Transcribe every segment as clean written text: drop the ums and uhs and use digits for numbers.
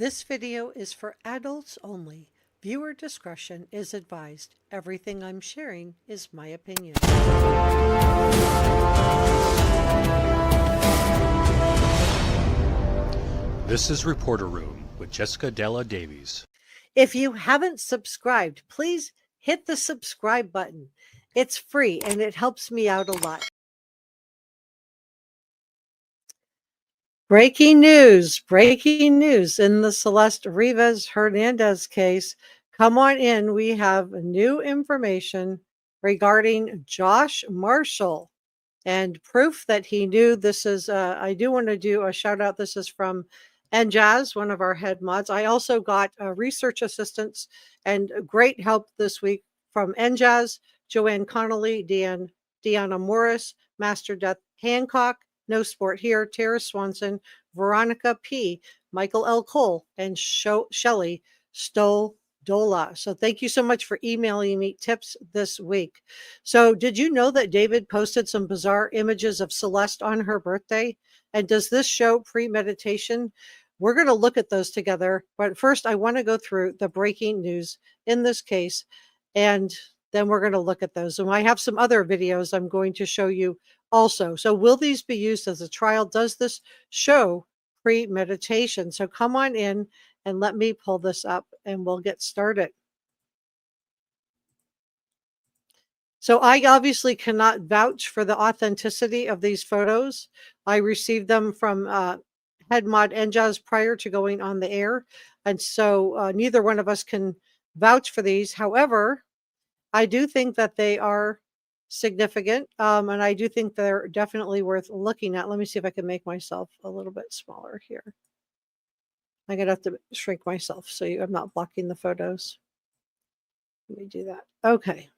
This video is for adults only. Viewer discretion is advised. Everything I'm sharing is my opinion. This is Reporter Room with Jessica Della Davies. If you haven't subscribed, please hit the subscribe button. It's free and it helps me out a lot. Breaking news in the Celeste Rivas Hernandez case. Come on in. We have new information regarding Josh Marshall and proof that he knew. This is, I do want to do a shout out. This is from NJazz, one of our head mods. I also got research assistance and great help this week from NJazz, Joanne Connolly, Deanna Morris, Master Death Hancock, No Sport Here, Tara Swanson, Veronica P., Michael L. Cole, and Shelley Stodola. So thank you so much for emailing me tips this week. So did you know that David posted some bizarre images of Celeste on her birthday? And does this show premeditation? We're going to look at those together. But first, I want to go through the breaking news in this case, and then we're going to look at those. And I have some other videos I'm going to show you also. So will these be used as a trial? Does this show premeditation? So come on in and let me pull this up and we'll get started. So I obviously cannot vouch for the authenticity of these photos. I received them from head mod NJazz prior to going on the air. And so neither one of us can vouch for these. However, I do think that they are significant, and I do think they're definitely worth looking at. Let me see if I can make myself a little bit smaller here. I'm gonna have to shrink myself so I'm not blocking the photos. Let me do that. Okay.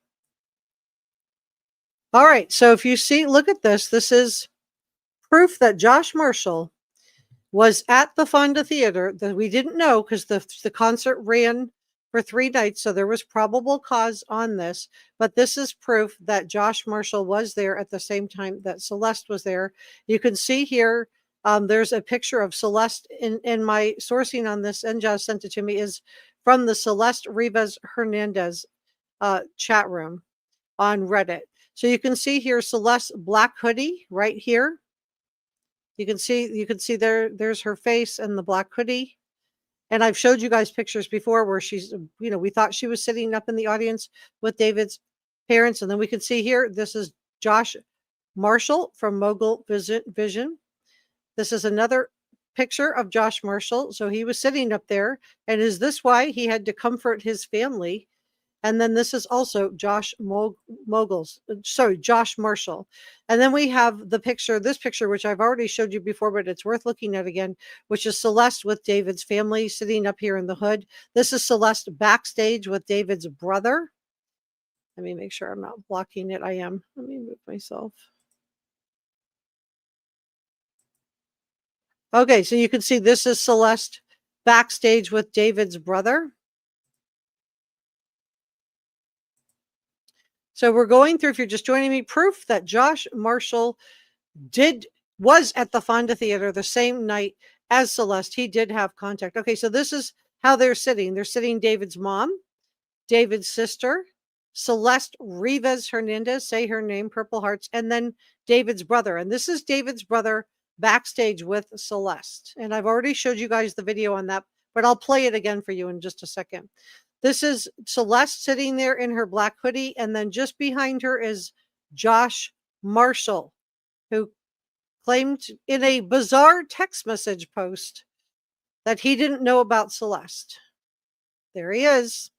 All right, so if you see, look at this. This is proof that Josh Marshall was at the Fonda Theater that we didn't know because the concert ran for 3 nights, so there was probable cause on this, but this is proof that Josh Marshall was there at the same time that Celeste was there. You can see here, there's a picture of Celeste in my sourcing on this. NJazz sent it to me, is from the Celeste Rivas Hernandez chat room on Reddit. So you can see here Celeste's black hoodie right here. You can see there's her face and the black hoodie. And I've showed you guys pictures before where she's, we thought she was sitting up in the audience with David's parents. And then we can see here, this is Josh Marshall from Mogul Vision. This is another picture of Josh Marshall. So he was sitting up there. And is this why he had to comfort his family? And then this is also Josh Marshall. And then we have this picture, which I've already showed you before, but it's worth looking at again, which is Celeste with David's family sitting up here in the hood. This is Celeste backstage with David's brother. Let me make sure I'm not blocking it. I am. Let me move myself. Okay, so you can see this is Celeste backstage with David's brother. So we're going through, if you're just joining me, proof that Josh Marshall was at the Fonda Theater the same night as Celeste. He did have contact. Okay, so this is how they're sitting. They're sitting David's mom, David's sister, Celeste Rivas Hernandez, say her name, Purple Hearts, and then David's brother. And this is David's brother backstage with Celeste. And I've already showed you guys the video on that, but I'll play it again for you in just a second. This is Celeste sitting there in her black hoodie, and then just behind her is Josh Marshall, who claimed in a bizarre text message post that he didn't know about Celeste. There he is,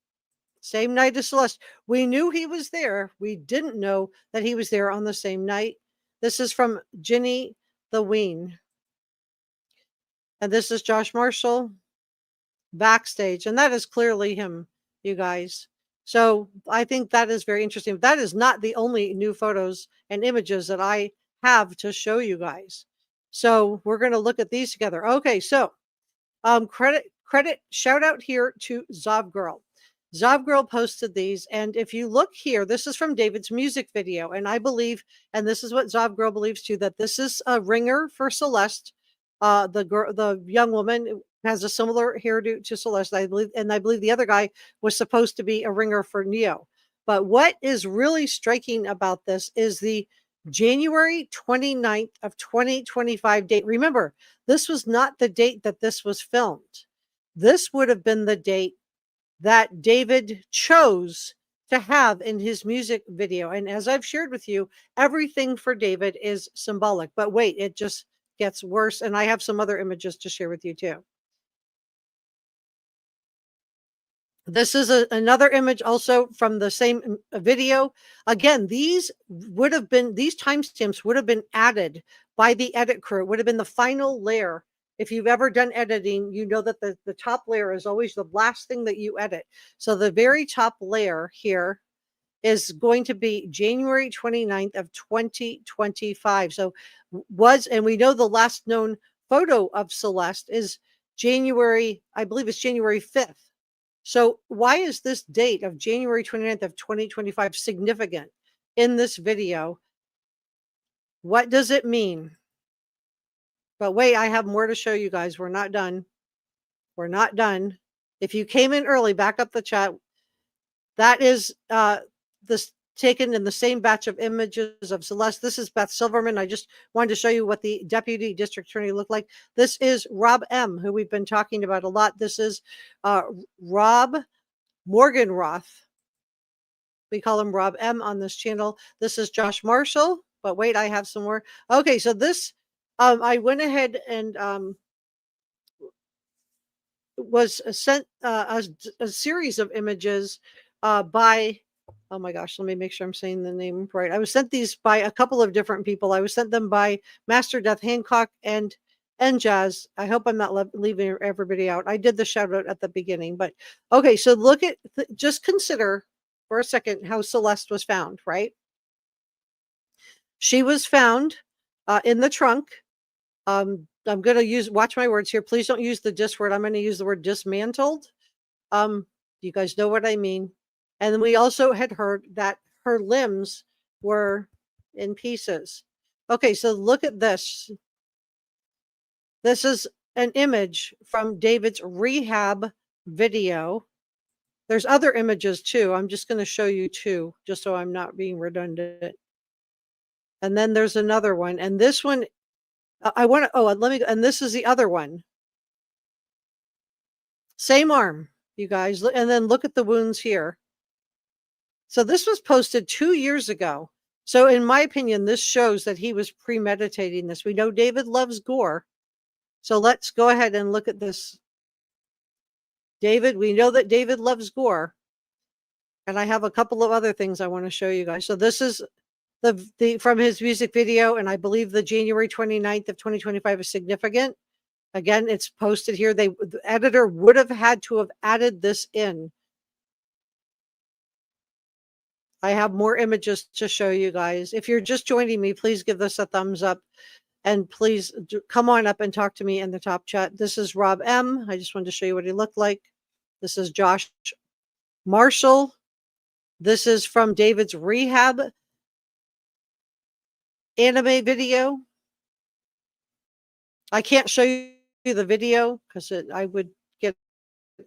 same night as Celeste. We knew he was there. We didn't know that he was there on the same night. This is from Ginny the Ween. And this is Josh Marshall backstage, and that is clearly him, you guys. So I think that is very interesting. That is not the only new photos and images that I have to show you guys. So we're going to look at these together. Okay, so credit shout out here to ZavGirl. ZavGirl posted these, and if you look here, this is from David's music video, and I believe, and this is what ZavGirl believes too, that this is a ringer for Celeste The young woman has a similar hairdo to Celeste, I believe, and I believe the other guy was supposed to be a ringer for Neo. But what is really striking about this is the January 29th of 2025 date. Remember, this was not the date that this was filmed. This would have been the date that David chose to have in his music video. And as I've shared with you, everything for David is symbolic. But wait, it just gets worse. And I have some other images to share with you too. This is another image also from the same video. Again, these timestamps would have been added by the edit crew. It would have been the final layer. If you've ever done editing, you know that the top layer is always the last thing that you edit. So the very top layer here is going to be January 29th of 2025. So and we know the last known photo of Celeste is I believe it's January 5th. So why is this date of January 29th of 2025 significant in this video? What does it mean? But wait, I have more to show you guys. We're not done. We're not done. If you came in early, back up the chat. That is this taken in the same batch of images of Celeste. This is Beth Silverman. I just wanted to show you what the deputy district attorney looked like. This is Rob M., who we've been talking about a lot. This is Rob Morganroth. We call him Rob M. on this channel. This is Josh Marshall. But wait, I have some more. Okay, so this, I went ahead and was sent a series of images by, oh my gosh, let me make sure I'm saying the name right. I was sent these by a couple of different people. I was sent them by Master Death Hancock and Jazz. I hope I'm not leaving everybody out. I did the shout out at the beginning, but okay. So look at, just consider for a second how Celeste was found, right? She was found in the trunk. I'm going to watch my words here. Please don't use the dis word. I'm going to use the word dismantled. You guys know what I mean. And we also had heard that her limbs were in pieces. Okay, so look at this. This is an image from David's rehab video. There's other images too. I'm just going to show you two, just so I'm not being redundant. And then there's another one. And this one, and this is the other one. Same arm, you guys. And then look at the wounds here. So this was posted 2 years ago. So in my opinion, this shows that he was premeditating this. We know David loves gore. So let's go ahead and look at this. We know that David loves gore. And I have a couple of other things I want to show you guys. So this is the from his music video, and I believe the January 29th of 2025 is significant. Again, it's posted here. The editor would have had to have added this in. I have more images to show you guys. If you're just joining me, please give this a thumbs up. And please come on up and talk to me in the top chat. This is Rob M. I just wanted to show you what he looked like. This is Josh Marshall. This is from David's rehab anime video. I can't show you the video because I would get,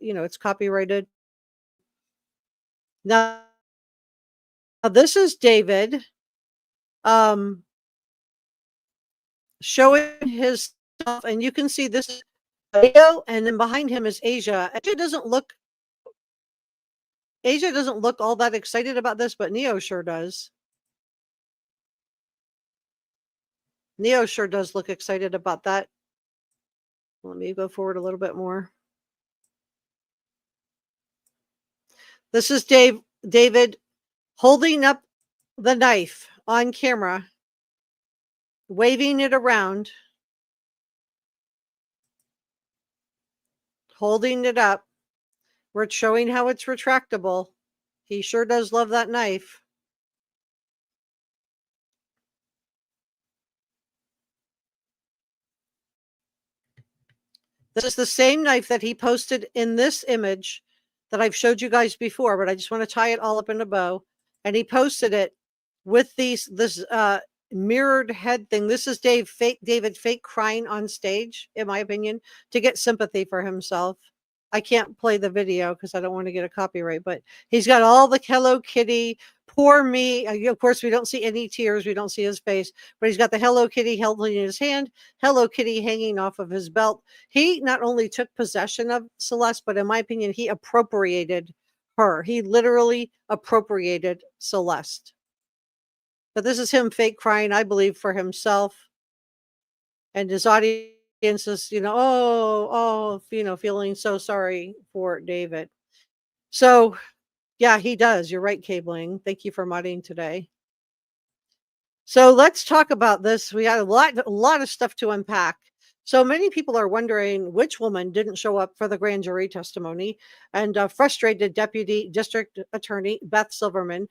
it's copyrighted. Now this is David showing his stuff, and you can see this video, and then behind him is Asia. Asia doesn't look all that excited about this, but Neo sure does. Neo sure does look excited about that. Let me go forward a little bit more. This is David holding up the knife on camera, waving it around, holding it up. We're showing how it's retractable. He sure does love that knife. This is the same knife that he posted in this image that I've showed you guys before, but I just want to tie it all up in a bow. And he posted it with this mirrored head thing. This is David fake crying on stage, in my opinion, to get sympathy for himself. I can't play the video because I don't want to get a copyright, but he's got all the Hello Kitty, poor me. Of course, we don't see any tears. We don't see his face, but he's got the Hello Kitty held in his hand, Hello Kitty hanging off of his belt. He not only took possession of Celeste, but in my opinion, he appropriated her. He literally appropriated Celeste. But this is him fake crying, I believe, for himself. And his audience is, feeling so sorry for David. So, yeah, he does. You're right, Cabling. Thank you for modding today. So let's talk about this. We got a lot of stuff to unpack. So many people are wondering which woman didn't show up for the grand jury testimony, and frustrated Deputy District Attorney Beth Silverman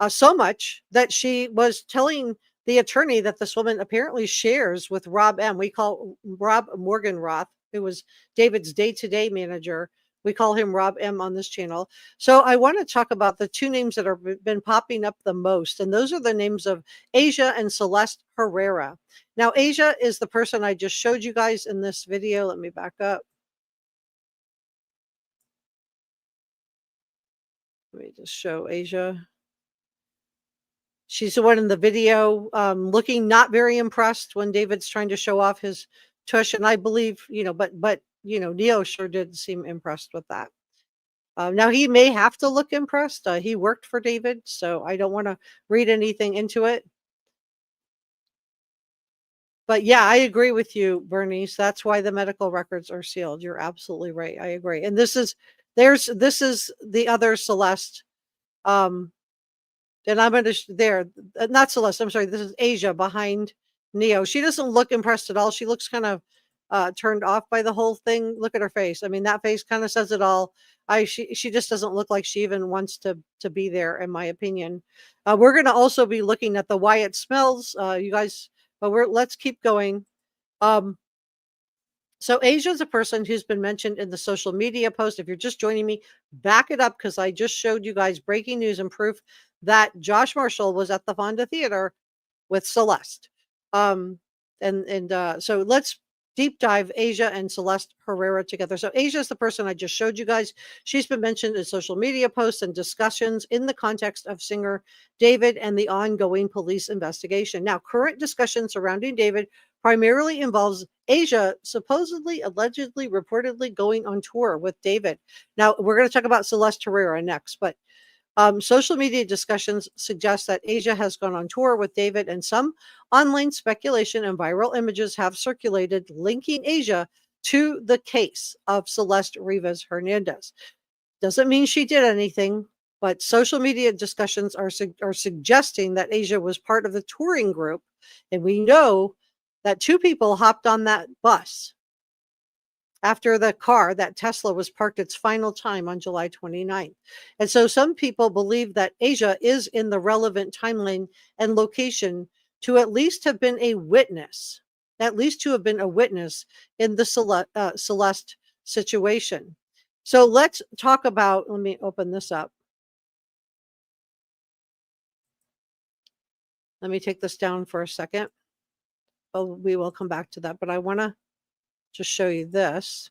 so much that she was telling the attorney that this woman apparently shares with Rob M. We call Rob Morganroth, who was David's day-to-day manager. We call him Rob M on this channel. So I want to talk about the two names that have been popping up the most, and those are the names of Asia and Celeste Herrera. Now, Asia is the person I just showed you guys in this video. Let me back up. Let me just show Asia. She's the one in the video looking not very impressed when David's trying to show off his tush. And I believe, but Neo sure did seem impressed with that. Now, he may have to look impressed. He worked for David, so I don't want to read anything into it. But yeah, I agree with you, Bernice. That's why the medical records are sealed. You're absolutely right. I agree. And this is the other Celeste. And I'm going to not Celeste. I'm sorry. This is Asia behind Neo. She doesn't look impressed at all. She looks kind of turned off by the whole thing. Look at her face. I mean, that face kind of says it all. She just doesn't look like she even wants to be there, in my opinion. We're going to also be looking at the why it smells, you guys. But let's keep going. So Asia is a person who's been mentioned in the social media post. If you're just joining me, back it up because I just showed you guys breaking news and proof that Josh Marshall was at the Fonda Theater with Celeste. So let's deep dive Asia and Celeste Herrera together. So Asia is the person I just showed you guys. She's been mentioned in social media posts and discussions in the context of singer David and the ongoing police investigation. Now, current discussion surrounding David primarily involves Asia supposedly, allegedly, reportedly going on tour with David. Now, we're going to talk about Celeste Herrera next, but social media discussions suggest that Asia has gone on tour with David, and some online speculation and viral images have circulated linking Asia to the case of Celeste Rivas Hernandez. Doesn't mean she did anything, but social media discussions are suggesting that Asia was part of the touring group, and we know that two people hopped on that bus after the car, that Tesla, was parked its final time on July 29th. And so some people believe that Asia is in the relevant timeline and location to at least have been a witness, in the Celeste situation. So let's talk about, let me open this up. Let me take this down for a second. Oh, we will come back to that, but I want to just show you this.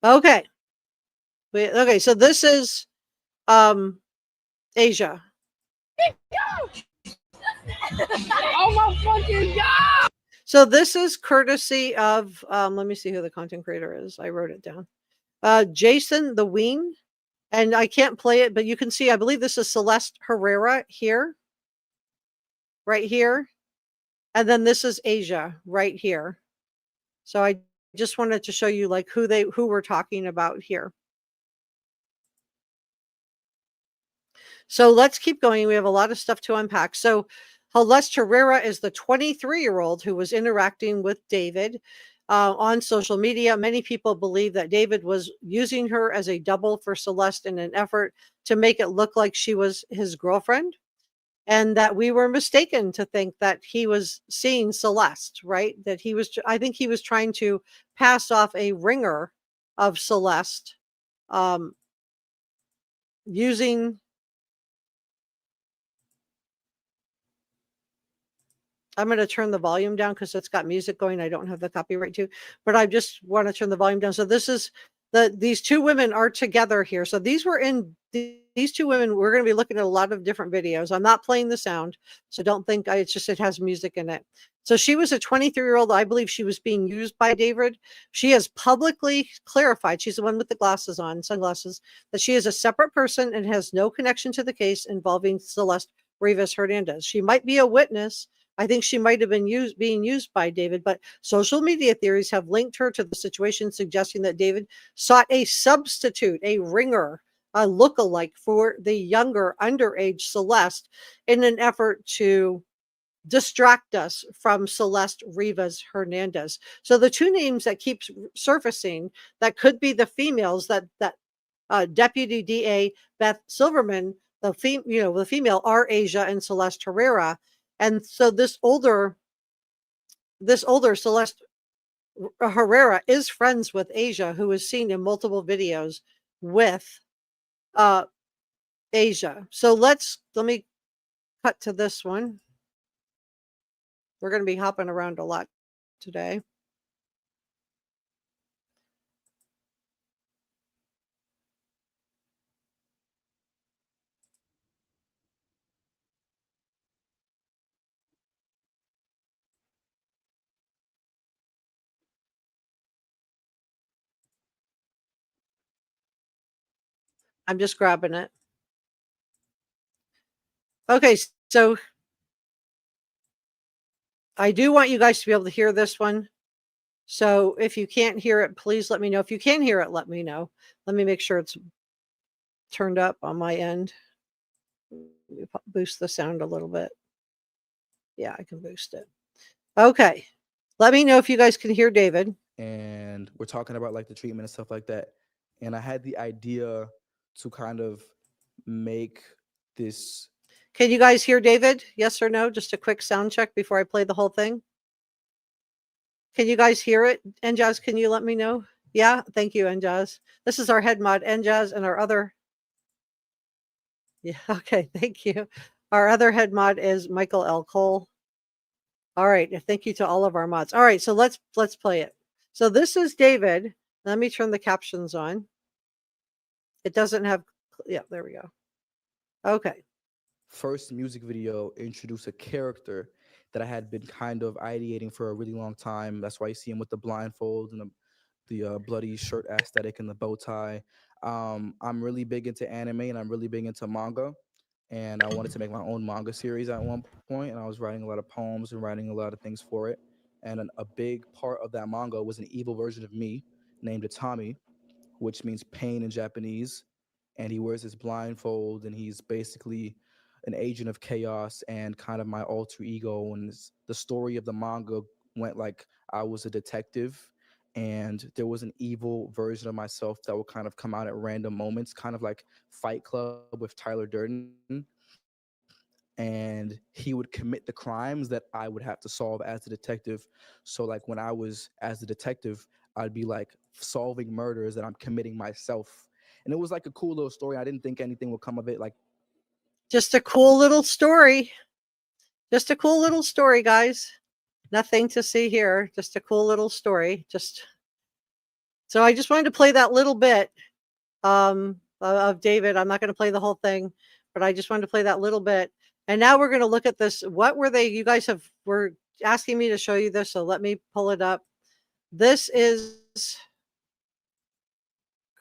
Okay. So this is Asia. Oh my fucking God. So this is courtesy of let me see who the content creator is. I wrote it down. Jason the Ween. And I can't play it, but you can see, I believe this is Celeste Herrera here. Right here. And then this is Asia right here. So I just wanted to show you like who we're talking about here. So let's keep going. We have a lot of stuff to unpack. So Celeste Herrera is the 23-year-old who was interacting with David on social media. Many people believe that David was using her as a double for Celeste in an effort to make it look like she was his girlfriend, and that we were mistaken to think that he was seeing Celeste, right? That I think he was trying to pass off a ringer of Celeste using I'm going to turn the volume down because it's got music going. I don't have the copyright to, but I just want to turn the volume down. So this is these two women are together here. So these two women, we're going to be looking at a lot of different videos. I'm not playing the sound, so don't think it's just, it has music in it. So she was a 23-year-old. I believe she was being used by David. She has publicly clarified, she's the one with the glasses on, sunglasses, that she is a separate person and has no connection to the case involving Celeste Rivas Hernandez. She might be a witness. I think she might have been being used by David, but social media theories have linked her to the situation, suggesting that David sought a substitute, a ringer, a lookalike for the younger underage Celeste in an effort to distract us from Celeste Rivas Hernandez. So the two names that keep surfacing that could be the females that Deputy DA Beth Silverman, the female are Asia and Celeste Herrera. And so this older Celeste Herrera is friends with Asia, who is seen in multiple videos with Asia. So let me cut to this one. We're going to be hopping around a lot today. I'm just grabbing it. Okay, so I do want you guys to be able to hear this one. So if you can't hear it, please let me know. If you can hear it, let me know. Let me make sure it's turned up on my end. Let me boost the sound a little bit. Yeah, I can boost it. Okay. Let me know if you guys can hear David. And we're talking about like the treatment and stuff like that. And I had the idea to kind of make this. Can you guys hear David? Yes or no? Just a quick sound check before I play the whole thing. Can you guys hear it? Njaz, can you let me know? Yeah, thank you, Njaz. This is our head mod, Njaz, and our other. Yeah, okay, thank you. Our other head mod is Michael L. Cole. All right, thank you to all of our mods. All right, so let's play it. So this is David. Let me turn the captions on. It doesn't have, yeah, there we go. Okay. First music video introduce a character that I had been kind of ideating for a really long time. That's why you see him with the blindfold and the bloody shirt aesthetic and the bow tie. I'm really big into anime and I'm really big into manga. And I wanted to make my own manga series at one point. And I was writing a lot of poems and writing a lot of things for it. And a big part of that manga was an evil version of me named Itami, which means pain in Japanese. And he wears his blindfold and he's basically an agent of chaos and kind of my alter ego. And the story of the manga went like I was a detective and there was an evil version of myself that would kind of come out at random moments, kind of like Fight Club with Tyler Durden. And he would commit the crimes that I would have to solve as a detective. So like when I was as a detective, I'd be like solving murders that I'm committing myself. And it was like a cool little story. I didn't think anything would come of it. Like just a cool little story. Just a cool little story, guys. Nothing to see here. Just a cool little story. So I just wanted to play that little bit of David. I'm not going to play the whole thing, but I just wanted to play that little bit. And now we're going to look at this. What were they? You guys were asking me to show you this, so let me pull it up. This is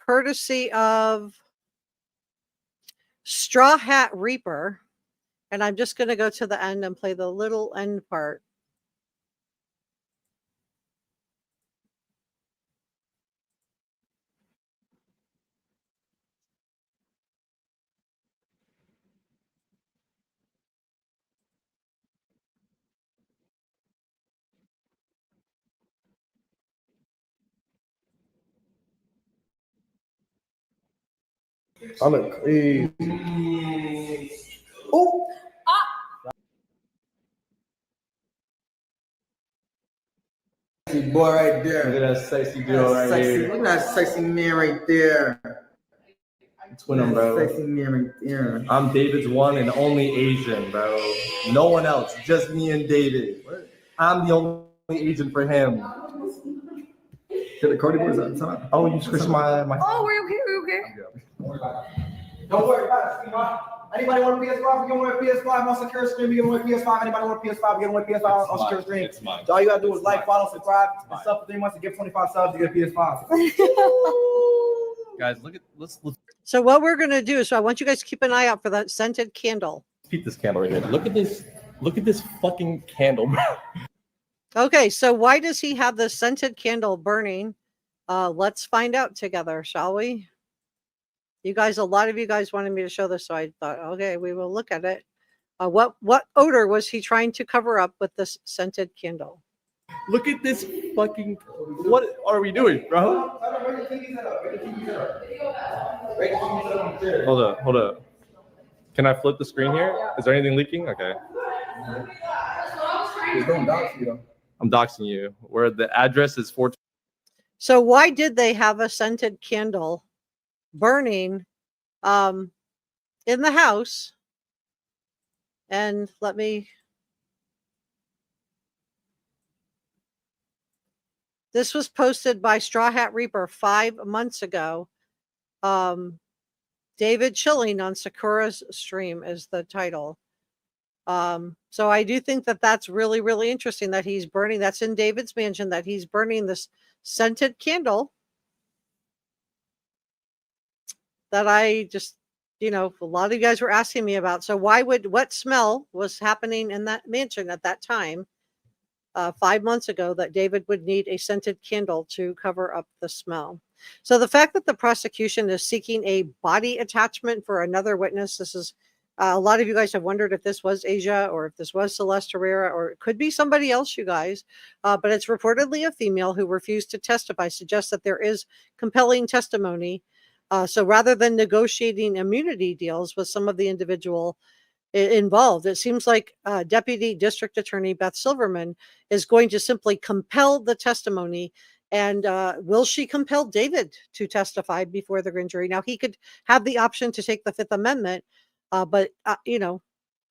courtesy of Straw Hat Reaper. And I'm just going to go to the end and play the little end part. I look crazy. Oh. Sexy boy right there. Look at that sexy girl right here. Look at that sexy man right there. Twin, bro. I'm David's one and only Asian, bro. No one else, just me and David. I'm the only Asian for him. Oh, you squished my. Oh, we're okay. Don't worry about it. Anybody want a PS5? We give away a PS5 on secure stream. We give away a PS5. Anybody want a PS5? We give away a PS5 on secure stream. It's mine. So all you gotta do is like, follow, subscribe, and sub for 3 months to get 25 subs to get a PS5. Guys, look at let's So what we're going to do is, so I want you guys to keep an eye out for that scented candle. peep this candle right here. Look at this fucking candle, bro. Okay, so why does he have the scented candle burning? Let's find out together, shall we? You guys, a lot of you guys wanted me to show this, so I thought, okay, we will look at it. What odor was he trying to cover up with this scented candle? Look at this fucking. What are we doing, bro? Hold up. Can I flip the screen here? Is there anything leaking? Okay. I'm doxing you. Where the address is 4. So why did they have a scented candle burning in the house? And let me. This was posted by Straw Hat Reaper 5 months ago. David chilling on Sakura's stream is the title. So I do think that that's really, really interesting that he's burning. That's in David's mansion, that he's burning this scented candle that I just, a lot of you guys were asking me about. So what smell was happening in that mansion at that time, 5 months ago, that David would need a scented candle to cover up the smell? So the fact that the prosecution is seeking a body attachment for another witness, this is a lot of you guys have wondered if this was Asia or if this was Celeste Herrera, or it could be somebody else, you guys. But it's reportedly a female who refused to testify, suggests that there is compelling testimony. So rather than negotiating immunity deals with some of the individual involved, it seems like Deputy District Attorney Beth Silverman is going to simply compel the testimony. And will she compel David to testify before the grand jury? Now, he could have the option to take the Fifth Amendment, but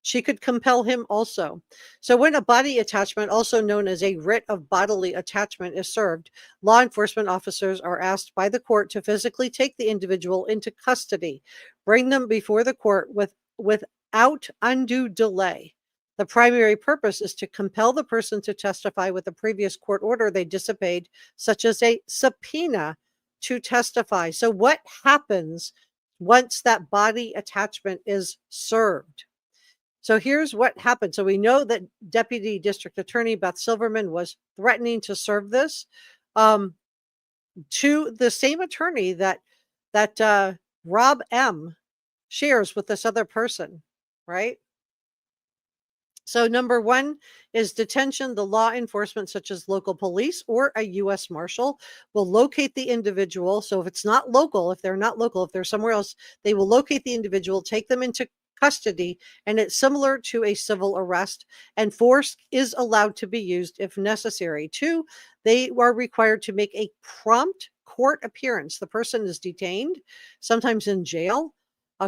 she could compel him also. So when a body attachment, also known as a writ of bodily attachment, is served, law enforcement officers are asked by the court to physically take the individual into custody, bring them before the court without undue delay. The primary purpose is to compel the person to testify with a previous court order they disobeyed, such as a subpoena to testify. So what happens once that body attachment is served? So here's what happened. So we know that Deputy District Attorney Beth Silverman was threatening to serve this to the same attorney that Rob M. shares with this other person, right? So number one is detention. The law enforcement, such as local police or a U.S. Marshal, will locate the individual. So if it's not local, if they're not local, if they're somewhere else, they will locate the individual, take them into custody, and it's similar to a civil arrest, and force is allowed to be used if necessary. Two, they are required to make a prompt court appearance. The person is detained, sometimes in jail,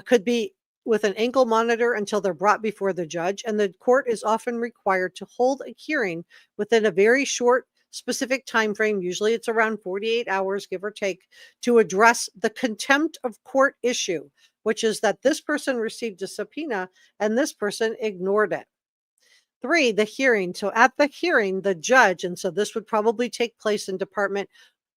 could be with an ankle monitor until they're brought before the judge, and the court is often required to hold a hearing within a very short specific time frame. Usually it's around 48 hours, give or take, to address the contempt of court issue, which is that this person received a subpoena and this person ignored it. Three, the hearing. So at the hearing, the judge, and so this would probably take place in Department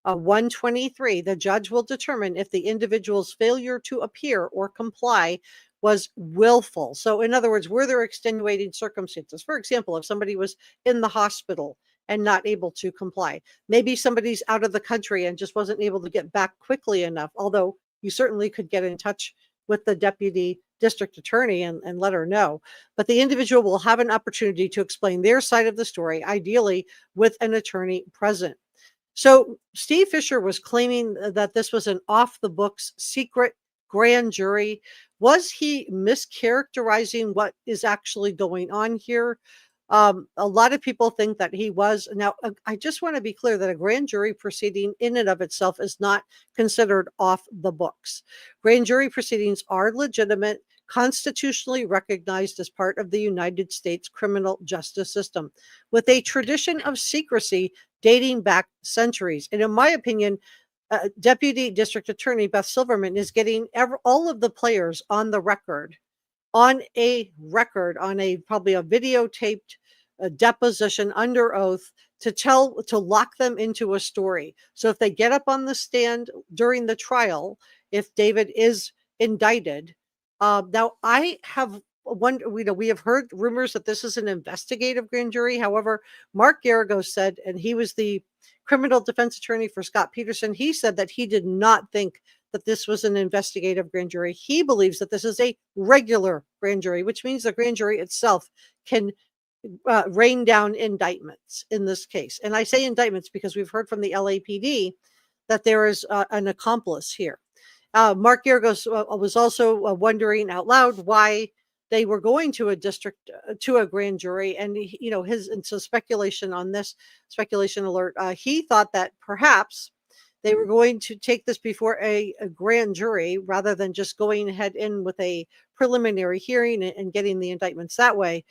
123, the judge will determine if the individual's failure to appear or comply was willful. So in other words, were there extenuating circumstances? For example, if somebody was in the hospital and not able to comply, maybe somebody's out of the country and just wasn't able to get back quickly enough, although you certainly could get in touch with the deputy district attorney and let her know. But the individual will have an opportunity to explain their side of the story, ideally with an attorney present. So Steve Fischer was claiming that this was an off-the-books secret grand jury. Was he mischaracterizing what is actually going on here? A lot of people think that he was. Now, I just want to be clear that a grand jury proceeding in and of itself is not considered off the books. Grand jury proceedings are legitimate, constitutionally recognized as part of the United States criminal justice system, with a tradition of secrecy dating back centuries. And in my opinion, Deputy District Attorney Beth Silverman is getting all of the players on the record, on a probably a videotaped deposition under oath to lock them into a story. So if they get up on the stand during the trial, if David is indicted, now I have we have heard rumors that this is an investigative grand jury. However, Mark Garrigo said, and he was the criminal defense attorney for Scott Peterson, he said that he did not think that this was an investigative grand jury. He believes that this is a regular grand jury, which means the grand jury itself can rain down indictments in this case. And I say indictments because we've heard from the LAPD that there is an accomplice here. Mark Garrigo was also wondering out loud why they were going to a grand jury, and so speculation on this, speculation alert. He thought that perhaps they were going to take this before a grand jury rather than just going ahead in with a preliminary hearing and getting the indictments that way.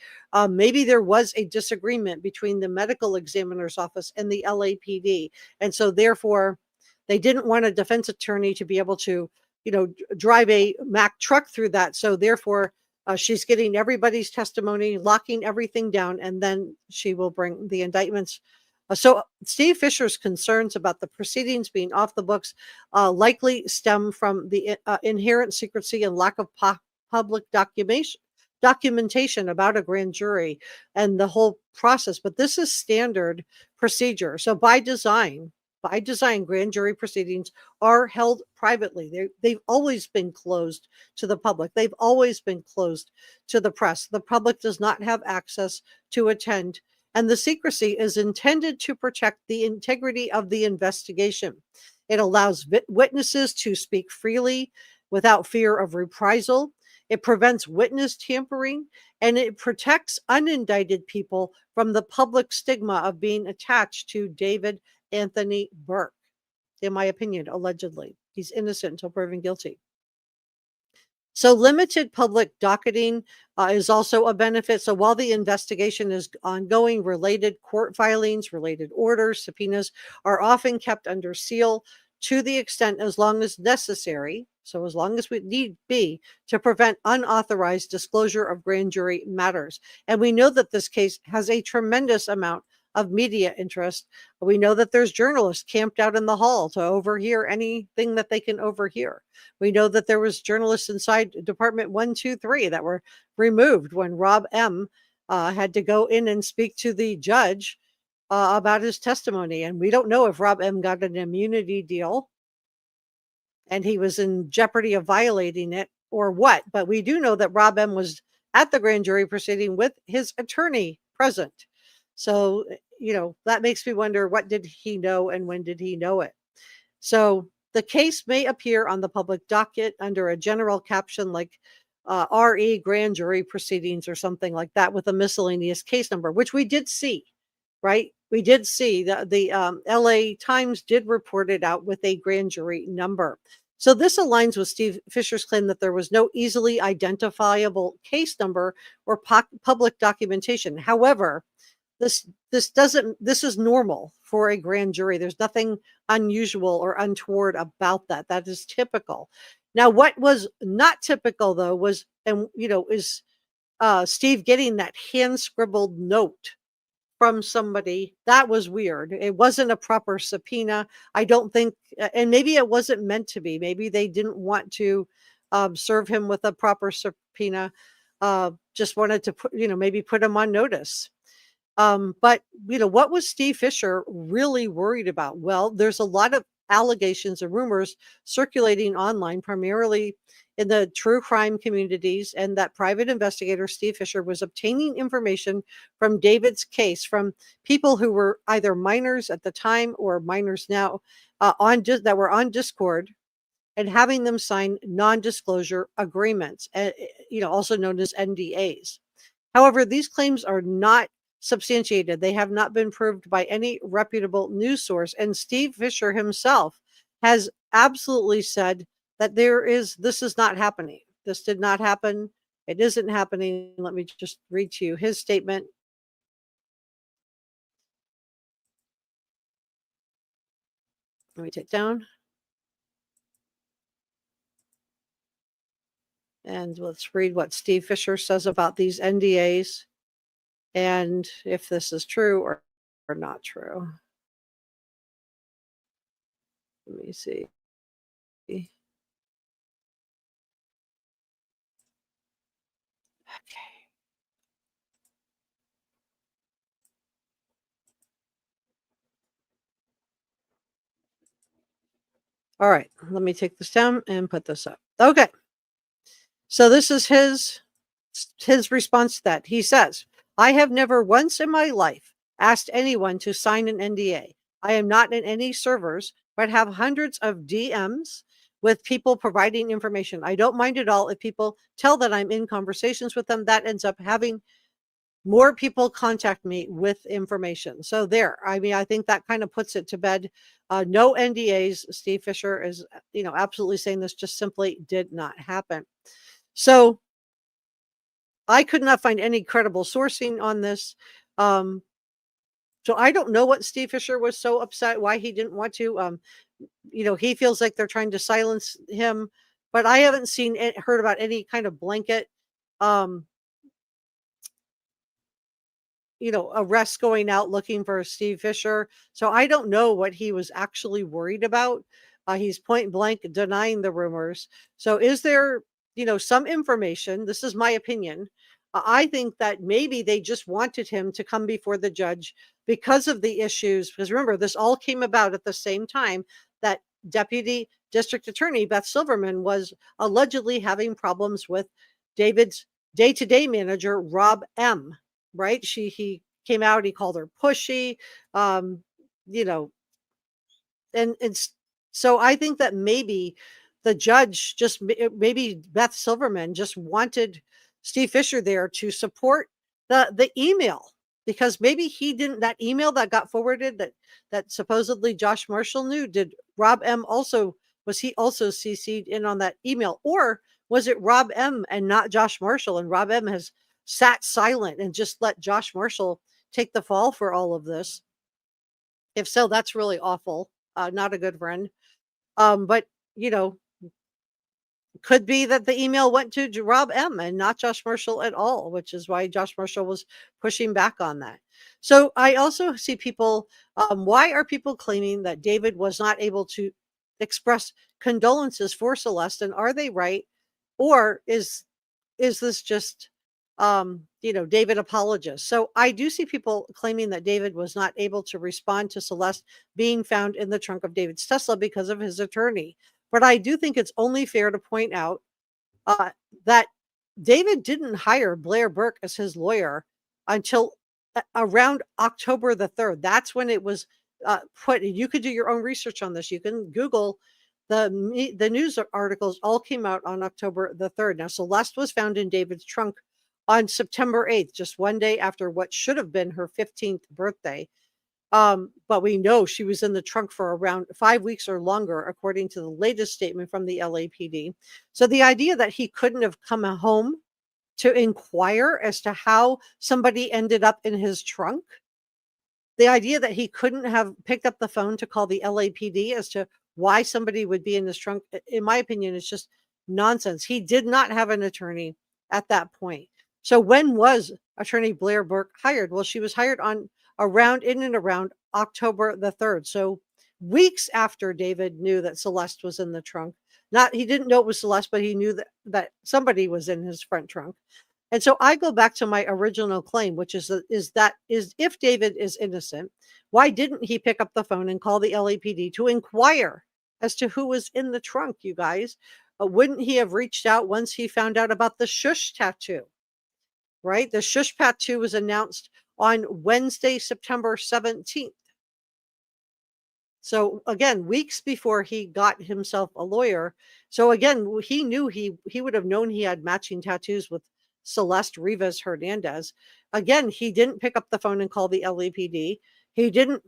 Maybe there was a disagreement between the medical examiner's office and the LAPD, and so therefore they didn't want a defense attorney to be able to, drive a Mack truck through that. So therefore, she's getting everybody's testimony, locking everything down, and then she will bring the indictments. So Steve Fischer's concerns about the proceedings being off the books likely stem from the inherent secrecy and lack of public documentation about a grand jury and the whole process. But this is standard procedure. So by design, grand jury proceedings are held privately. They've always been closed to the public. They've always been closed to the press. The public does not have access to attend, and the secrecy is intended to protect the integrity of the investigation. It allows witnesses to speak freely without fear of reprisal. It prevents witness tampering, and it protects unindicted people from the public stigma of being attached to David Anthony Burke. In my opinion, allegedly, he's innocent until proven guilty. So limited public docketing is also a benefit. So while the investigation is ongoing, related court filings, related orders, subpoenas are often kept under seal to the extent as long as necessary. So as long as we need be to prevent unauthorized disclosure of grand jury matters. And we know that this case has a tremendous amount of media interest. We know that there's journalists camped out in the hall to overhear anything that they can overhear. We know that there was journalists inside Department 123 that were removed when Rob M. Had to go in and speak to the judge about his testimony. And we don't know if Rob M. got an immunity deal and he was in jeopardy of violating it or what. But we do know that Rob M. was at the grand jury proceeding with his attorney present. So, that makes me wonder, what did he know and when did he know it? So the case may appear on the public docket under a general caption like RE grand jury proceedings or something like that with a miscellaneous case number, which we did see, right? We did see that the LA Times did report it out with a grand jury number. So this aligns with Steve Fischer's claim that there was no easily identifiable case number or public documentation. However, this is normal for a grand jury. There's nothing unusual or untoward about that. That is typical. Now, what was not typical though was, is Steve getting that hand scribbled note from somebody. That was weird. It wasn't a proper subpoena. I don't think, and maybe it wasn't meant to be. Maybe they didn't want to serve him with a proper subpoena. Just wanted to maybe put him on notice. But what was Steve Fischer really worried about? Well, there's a lot of allegations and rumors circulating online, primarily in the true crime communities, and that private investigator Steve Fischer was obtaining information from David's case from people who were either minors at the time or minors now that were on Discord, and having them sign non-disclosure agreements, also known as NDAs. However, these claims are not substantiated. They have not been proved by any reputable news source. And Steve Fischer himself has absolutely said that this is not happening. This did not happen. It isn't happening. Let me just read to you his statement. Let me take down. And let's read what Steve Fischer says about these NDAs and if this is true or not true. Let me see. Okay. All right, let me take this down and put this up. Okay. So this is his response to that. He says, I have never once in my life asked anyone to sign an NDA. I am not in any servers, but have hundreds of DMs with people providing information. I don't mind at all if people tell that I'm in conversations with them. That ends up having more people contact me with information. So there, I mean, I think that kind of puts it to bed. No NDAs. Steve Fischer is, absolutely saying this just simply did not happen. So I could not find any credible sourcing on this. So I don't know what Steve Fischer was so upset, why he didn't want to. He feels like they're trying to silence him, but I haven't heard about any kind of blanket, arrests going out looking for Steve Fischer. So I don't know what he was actually worried about. He's point blank denying the rumors. So is there, some information? This is my opinion. I think that maybe they just wanted him to come before the judge because of the issues. Because remember, this all came about at the same time that Deputy District Attorney Beth Silverman was allegedly having problems with David's day-to-day manager, Rob M. Right? He came out, he called her pushy, and so I think that maybe the judge maybe Beth Silverman just wanted Steve Fischer there to support the email, because maybe that email that got forwarded that supposedly Josh Marshall knew, did Rob M was he also CC'd in on that email, or was it Rob M and not Josh Marshall, and Rob M has sat silent and just let Josh Marshall take the fall for all of this? If so, that's really awful. Not a good friend. But could be that the email went to Rob M and not Josh Marshall at all, which is why Josh Marshall was pushing back on that. So I also see people, why are people claiming that David was not able to express condolences for Celeste, and are they right? Or is this just, David apologist? So I do see people claiming that David was not able to respond to Celeste being found in the trunk of David's Tesla because of his attorney. But I do think it's only fair to point out that David didn't hire Blair Burke as his lawyer until around October the 3rd. That's when it was put. You could do your own research on this. You can Google the news articles. All came out on October the 3rd. Now, Celeste was found in David's trunk on September 8th, just one day after what should have been her 15th birthday. But we know she was in the trunk for around 5 weeks or longer, according to the latest statement from the LAPD. So the idea that he couldn't have come home to inquire as to how somebody ended up in his trunk, the idea that he couldn't have picked up the phone to call the LAPD as to why somebody would be in his trunk, in my opinion, is just nonsense. He did not have an attorney at that point. So when was attorney Blair Burke hired? Well, she was hired in and around October the 3rd. So weeks after David knew that Celeste was in the trunk. He didn't know it was Celeste, but he knew that somebody was in his front trunk. And so I go back to my original claim, which is if David is innocent, why didn't he pick up the phone and call the LAPD to inquire as to who was in the trunk, you guys? Wouldn't he have reached out once he found out about the Shhh tattoo? Right? The Shhh tattoo was announced on Wednesday, September 17th. So again, weeks before he got himself a lawyer. So again, he knew he would have known he had matching tattoos with Celeste Rivas Hernandez. Again, he didn't pick up the phone and call the LAPD. He didn't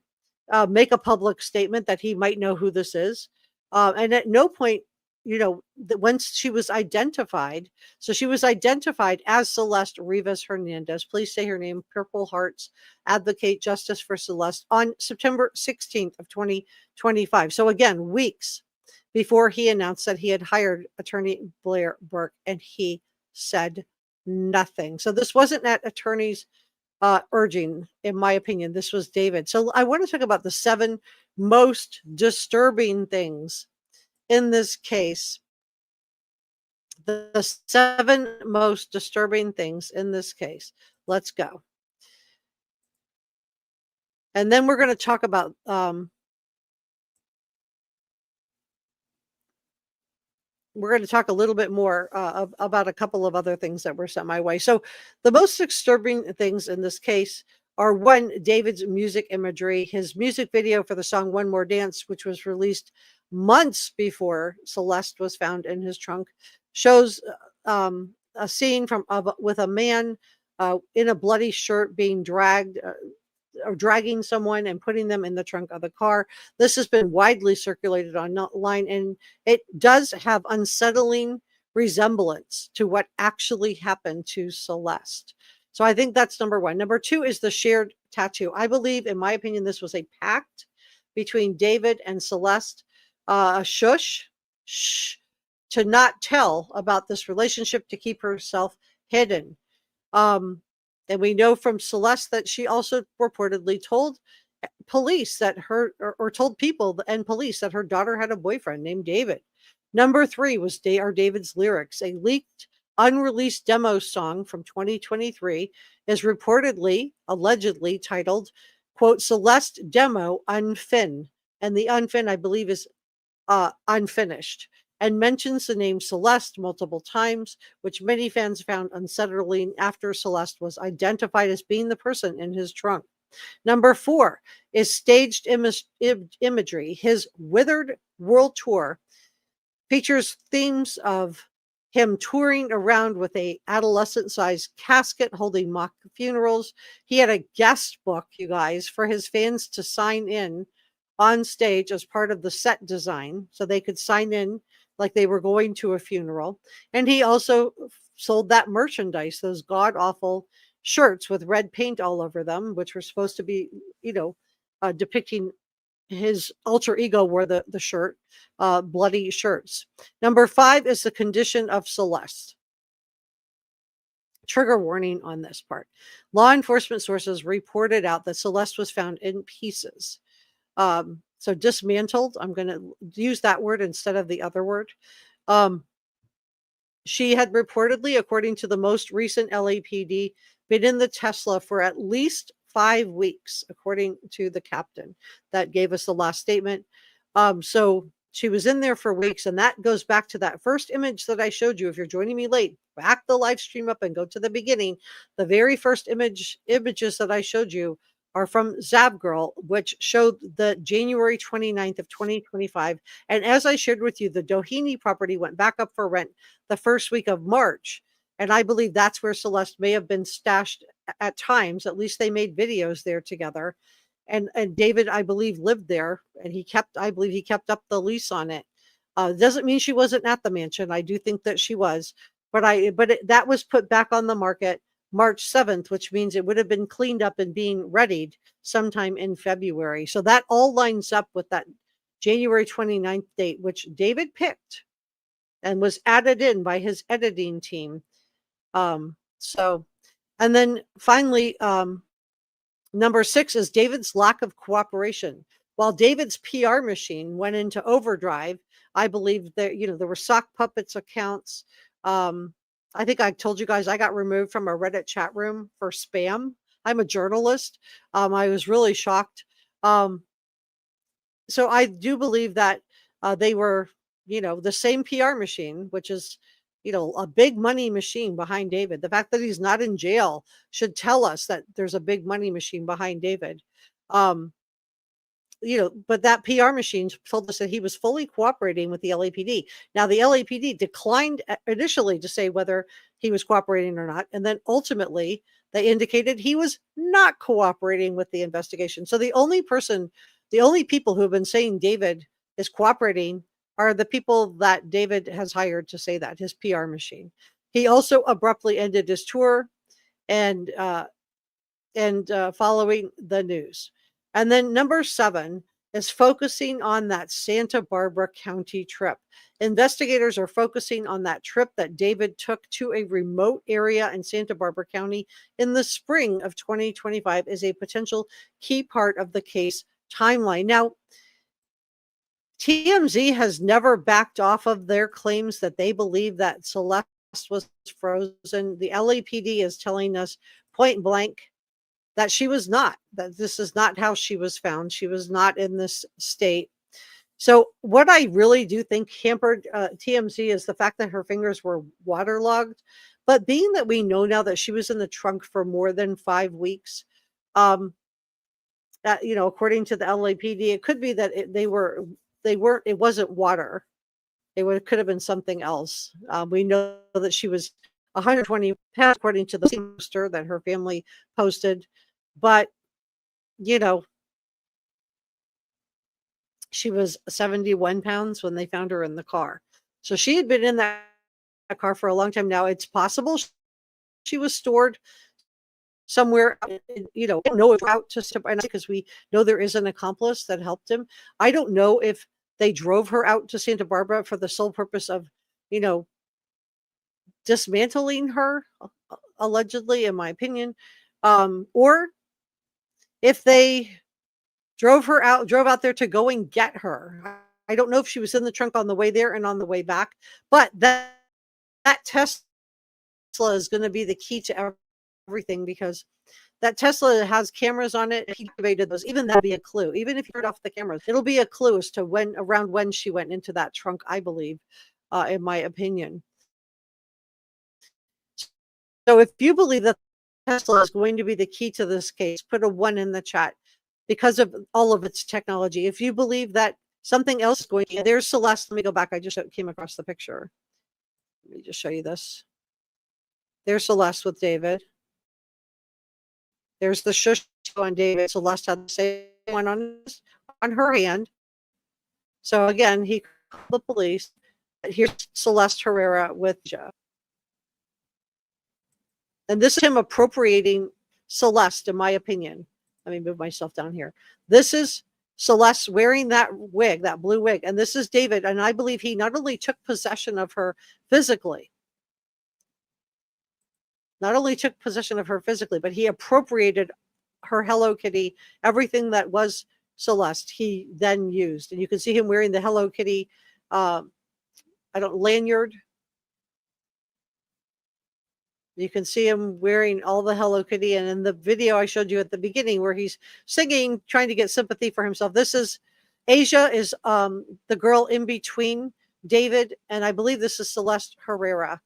make a public statement that he might know who this is. And at no point, once she was identified, so she was identified as Celeste Rivas Hernandez. Please say her name, Purple Hearts, advocate justice for Celeste, on September 16th of 2025. So again, weeks before he announced that he had hired attorney Blair Burke, and he said nothing. So this wasn't at attorney's urging, in my opinion. This was David. So I want to talk about the 7 most disturbing things in this case. The 7 most disturbing things in this case. Let's go. And then we're going to talk about a little bit more about a couple of other things that were sent my way. So the most disturbing things in this case are, 1, David's music imagery. His music video for the song One More Dance, which was released months before Celeste was found in his trunk, shows a scene with a man in a bloody shirt being dragged or dragging someone and putting them in the trunk of the car. This has been widely circulated online, and it does have unsettling resemblance to what actually happened to Celeste. So I think that's number 1. Number 2 is the shared tattoo. I believe, in my opinion, this was a pact between David and Celeste, shh, to not tell about this relationship, to keep herself hidden. And we know from Celeste that she also reportedly told police that or told people and police that her daughter had a boyfriend named David. Number 3 was David's lyrics. A leaked, unreleased demo song from 2023 is allegedly titled, quote, Celeste Demo Unfin. And the unfin, I believe, is unfinished, and mentions the name Celeste multiple times, which many fans found unsettling after Celeste was identified as being the person in his trunk. Number 4 is staged imagery. His Withered World Tour features themes of him touring around with a adolescent-sized casket holding mock funerals. He had a guest book, you guys, for his fans to sign in on stage as part of the set design, so they could sign in like they were going to a funeral. And he also sold that merchandise, those god-awful shirts with red paint all over them, which were supposed to be, depicting his alter ego wore the shirt, bloody shirts. Number 5 is the condition of Celeste. Trigger warning on this part. Law enforcement sources reported out that Celeste was found in pieces. So dismantled, I'm going to use that word instead of the other word. She had reportedly, according to the most recent LAPD, been in the Tesla for at least 5 weeks, according to the captain that gave us the last statement. So she was in there for weeks, and that goes back to that first image that I showed you. If you're joining me late, back the live stream up and go to the beginning. The very first images that I showed you are from ZavGirl, which showed the January 29th of 2025. And as I shared with you, the Doheny property went back up for rent the first week of March. And I believe that's where Celeste may have been stashed at times. At least they made videos there together. And David, I believe, lived there, and I believe he kept up the lease on it. Doesn't mean she wasn't at the mansion. I do think that she was, but that was put back on the market March 7th, which means it would have been cleaned up and being readied sometime in February. So that all lines up with that January 29th date, which David picked and was added in by his editing team. And then finally, number 6 is David's lack of cooperation. While David's PR machine went into overdrive, I believe that, there were sock puppets accounts. I think I told you guys I got removed from a Reddit chat room for spam. I'm a journalist. I was really shocked. So I do believe that they were, the same PR machine, which is, a big money machine behind David. The fact that he's not in jail should tell us that there's a big money machine behind David. But that PR machine told us that he was fully cooperating with the LAPD. Now, the LAPD declined initially to say whether he was cooperating or not. And then ultimately, they indicated he was not cooperating with the investigation. So the only people who have been saying David is cooperating are the people that David has hired to say that, his PR machine. He also abruptly ended his tour and following the news. And then number 7 is focusing on that Santa Barbara County trip. Investigators are focusing on that trip that David took to a remote area in Santa Barbara County in the spring of 2025 as a potential key part of the case timeline. Now, TMZ has never backed off of their claims that they believe that Celeste was frozen. The LAPD is telling us point blank that she was not, that this is not how she was found. She was not in this state. So what I really do think hampered TMZ is the fact that her fingers were waterlogged. But being that we know now that she was in the trunk for more than 5 weeks, according to the LAPD, it could be that it wasn't water. Could have been something else. We know that she was 120 pounds, according to the poster that her family posted. But, she was 71 pounds when they found her in the car. So she had been in that car for a long time now. It's possible she was stored somewhere, don't know if out to, because we know there is an accomplice that helped him. I don't know if they drove her out to Santa Barbara for the sole purpose of, dismantling her, allegedly, in my opinion, or if they drove out there to go and get her. I don't know if she was in the trunk on the way there and on the way back, but that Tesla is going to be the key to everything, because that Tesla has cameras on it. He activated those. Even that'll be a clue. Even if you turn off the cameras, it'll be a clue as to around when she went into that trunk, I believe, in my opinion. So if you believe that Tesla is going to be the key to this case, put a 1 in the chat, because of all of its technology. If you believe that something else is going to, there's Celeste. Let me go back. I just came across the picture. Let me just show you this. There's Celeste with David. There's the Shhh on David. Celeste had the same one on her hand. So again, he called the police. Here's Celeste Herrera with Ja. And this is him appropriating Celeste, in my opinion. Let me move myself down here. This is Celeste wearing that wig, that blue wig. And this is David. And I believe he not only took possession of her physically, but he appropriated her Hello Kitty, everything that was Celeste, he then used. And you can see him wearing the Hello Kitty lanyard. You can see him wearing all the Hello Kitty. And in the video I showed you at the beginning where he's singing, trying to get sympathy for himself. This is Asia, is the girl in between David. And I believe this is Celeste Herrera.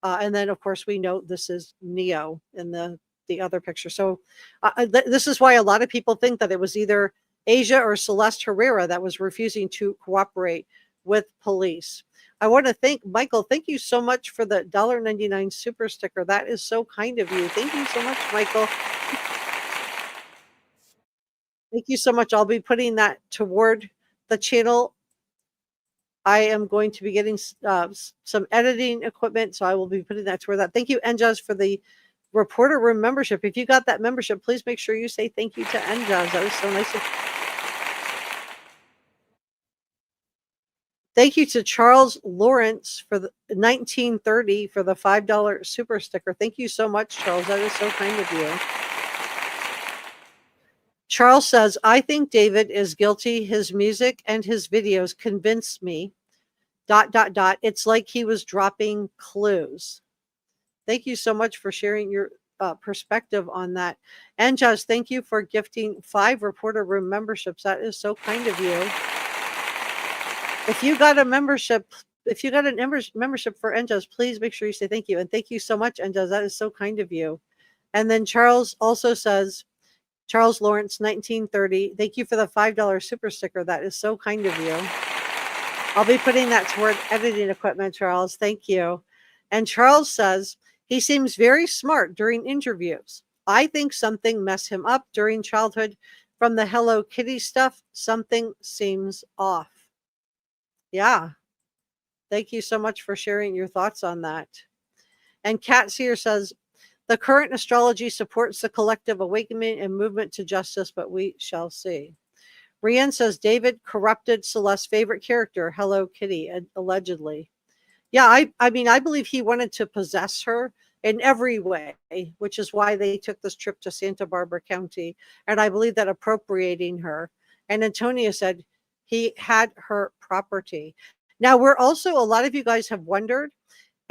And then, of course, we know this is Neo in the other picture. So this is why a lot of people think that it was either Asia or Celeste Herrera that was refusing to cooperate with police. I want to thank Michael. Thank you so much for the $1.99 super sticker. That is so kind of you. Thank you so much, Michael. Thank you so much. I'll be putting that toward the channel. I am going to be getting some editing equipment, so I will be putting that toward that. Thank you, Enjaz, for the Reporter Room membership. If you got that membership, please make sure you say thank you to Enjaz. That was so nice. Thank you to Charles Lawrence for the 1930 for the $5 super sticker. Thank you so much, Charles. That is so kind of you. Charles says, I think David is guilty. His music and his videos convinced me. ... It's like he was dropping clues. Thank you so much for sharing your perspective on that. And Josh, thank you for gifting 5 Reporter Room memberships. That is so kind of you. If you got a membership, if you got a membership for NJAS, please make sure you say thank you. And thank you so much, NJAS. That is so kind of you. And then Charles also says, Charles Lawrence, 1930, thank you for the $5 super sticker. That is so kind of you. I'll be putting that toward editing equipment, Charles. Thank you. And Charles says, He seems very smart during interviews. I think something messed him up during childhood. From the Hello Kitty stuff, something seems off. Yeah. Thank you so much for sharing your thoughts on that. And Kat Sear says, the current astrology supports the collective awakening and movement to justice, but we shall see. Rianne says, David corrupted Celeste's favorite character, Hello Kitty, allegedly. Yeah, I mean, I believe he wanted to possess her in every way, which is why they took this trip to Santa Barbara County. And I believe that appropriating her. And Antonia said he had her property. Now, we're also, a lot of you guys have wondered,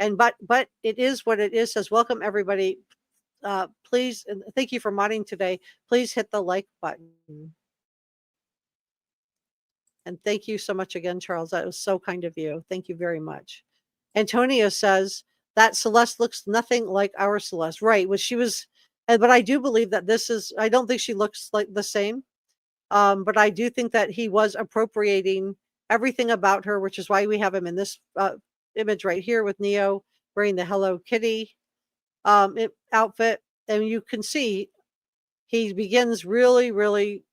and but it is what it is. Says, welcome everybody. Please, and thank you for modding today. Please hit the like button. And thank you so much again, Charles. That was so kind of you. Thank you very much. Antonia says that Celeste looks nothing like our Celeste. Right. Well, she was, but I do believe that this is, I don't think she looks like the same. But I do think that he was appropriating everything about her, which is why we have him in this image right here with Neo wearing the Hello Kitty outfit. And you can see he begins really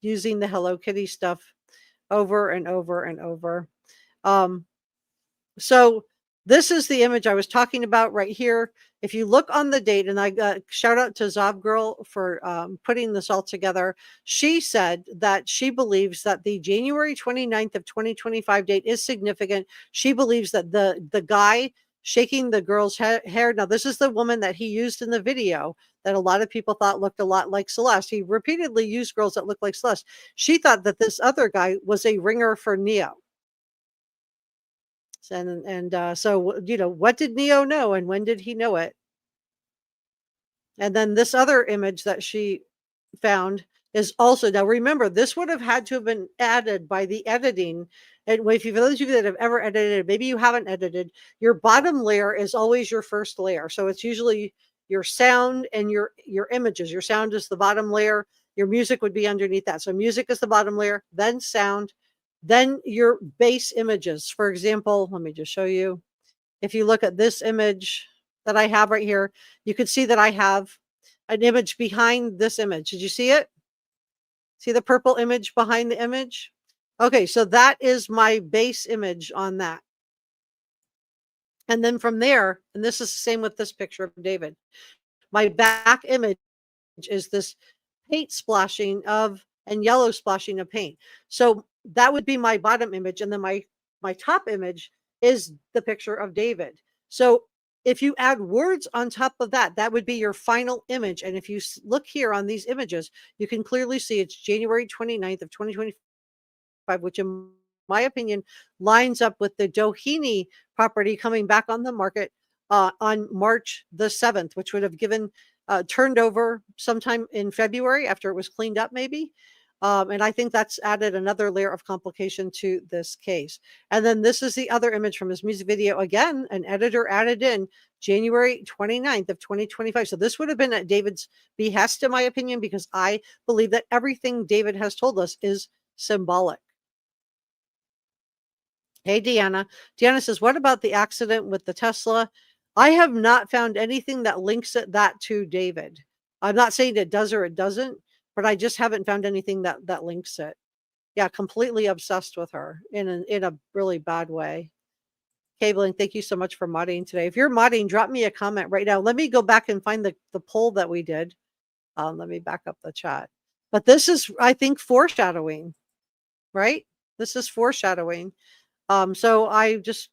using the Hello Kitty stuff over and over and over. So this is the image I was talking about right here. If you look on the date, and I shout out to ZavGirl for putting this all together. She said that she believes that the January 29th of 2025 date is significant. She believes that the guy shaking the girl's hair. Now, this is the woman that he used in the video that a lot of people thought looked a lot like Celeste. He repeatedly used girls that looked like Celeste. She thought that this other guy was a ringer for Neo. And so, you know, what did Neo know and when did he know it? And then this other image that she found is also, now remember, this would have had to have been added by the editing. And if you, for those of you that have ever edited, maybe you haven't edited, your bottom layer is always your first layer. So it's usually your sound and your images. Your sound is the bottom layer. Your music would be underneath that. So music is the bottom layer, then sound, then your base images. For example, let me just show you. If you look at this image that I have right here, you can see that I have an image behind this image. Did you see it? See the purple image behind the image? Okay, so that is my base image on that. And then from there, and this is the same with this picture of David, my back image is this paint splashing of and yellow splashing of paint. So that would be my bottom image. And then my top image is the picture of David. So if you add words on top of that, that would be your final image. And if you look here on these images, you can clearly see it's January 29th of 2025, which in my opinion lines up with the Doheny property coming back on the market on March the 7th, which would have given turned over sometime in February after it was cleaned up, maybe. And I think that's added another layer of complication to this case. And then this is the other image from his music video. Again, an editor added in January 29th of 2025. So this would have been at David's behest, in my opinion, because I believe that everything David has told us is symbolic. Hey, Deanna. Deanna says, what about the accident with the Tesla? I have not found anything that links that to David. I'm not saying it does or it doesn't, but I just haven't found anything that links it. Yeah, completely obsessed with her in a really bad way. Cabling, thank you so much for modding today. If you're modding, drop me a comment right now. Let me go back and find the poll that we did. Let me back up the chat. But this is, I think, foreshadowing, right? This is foreshadowing. So I just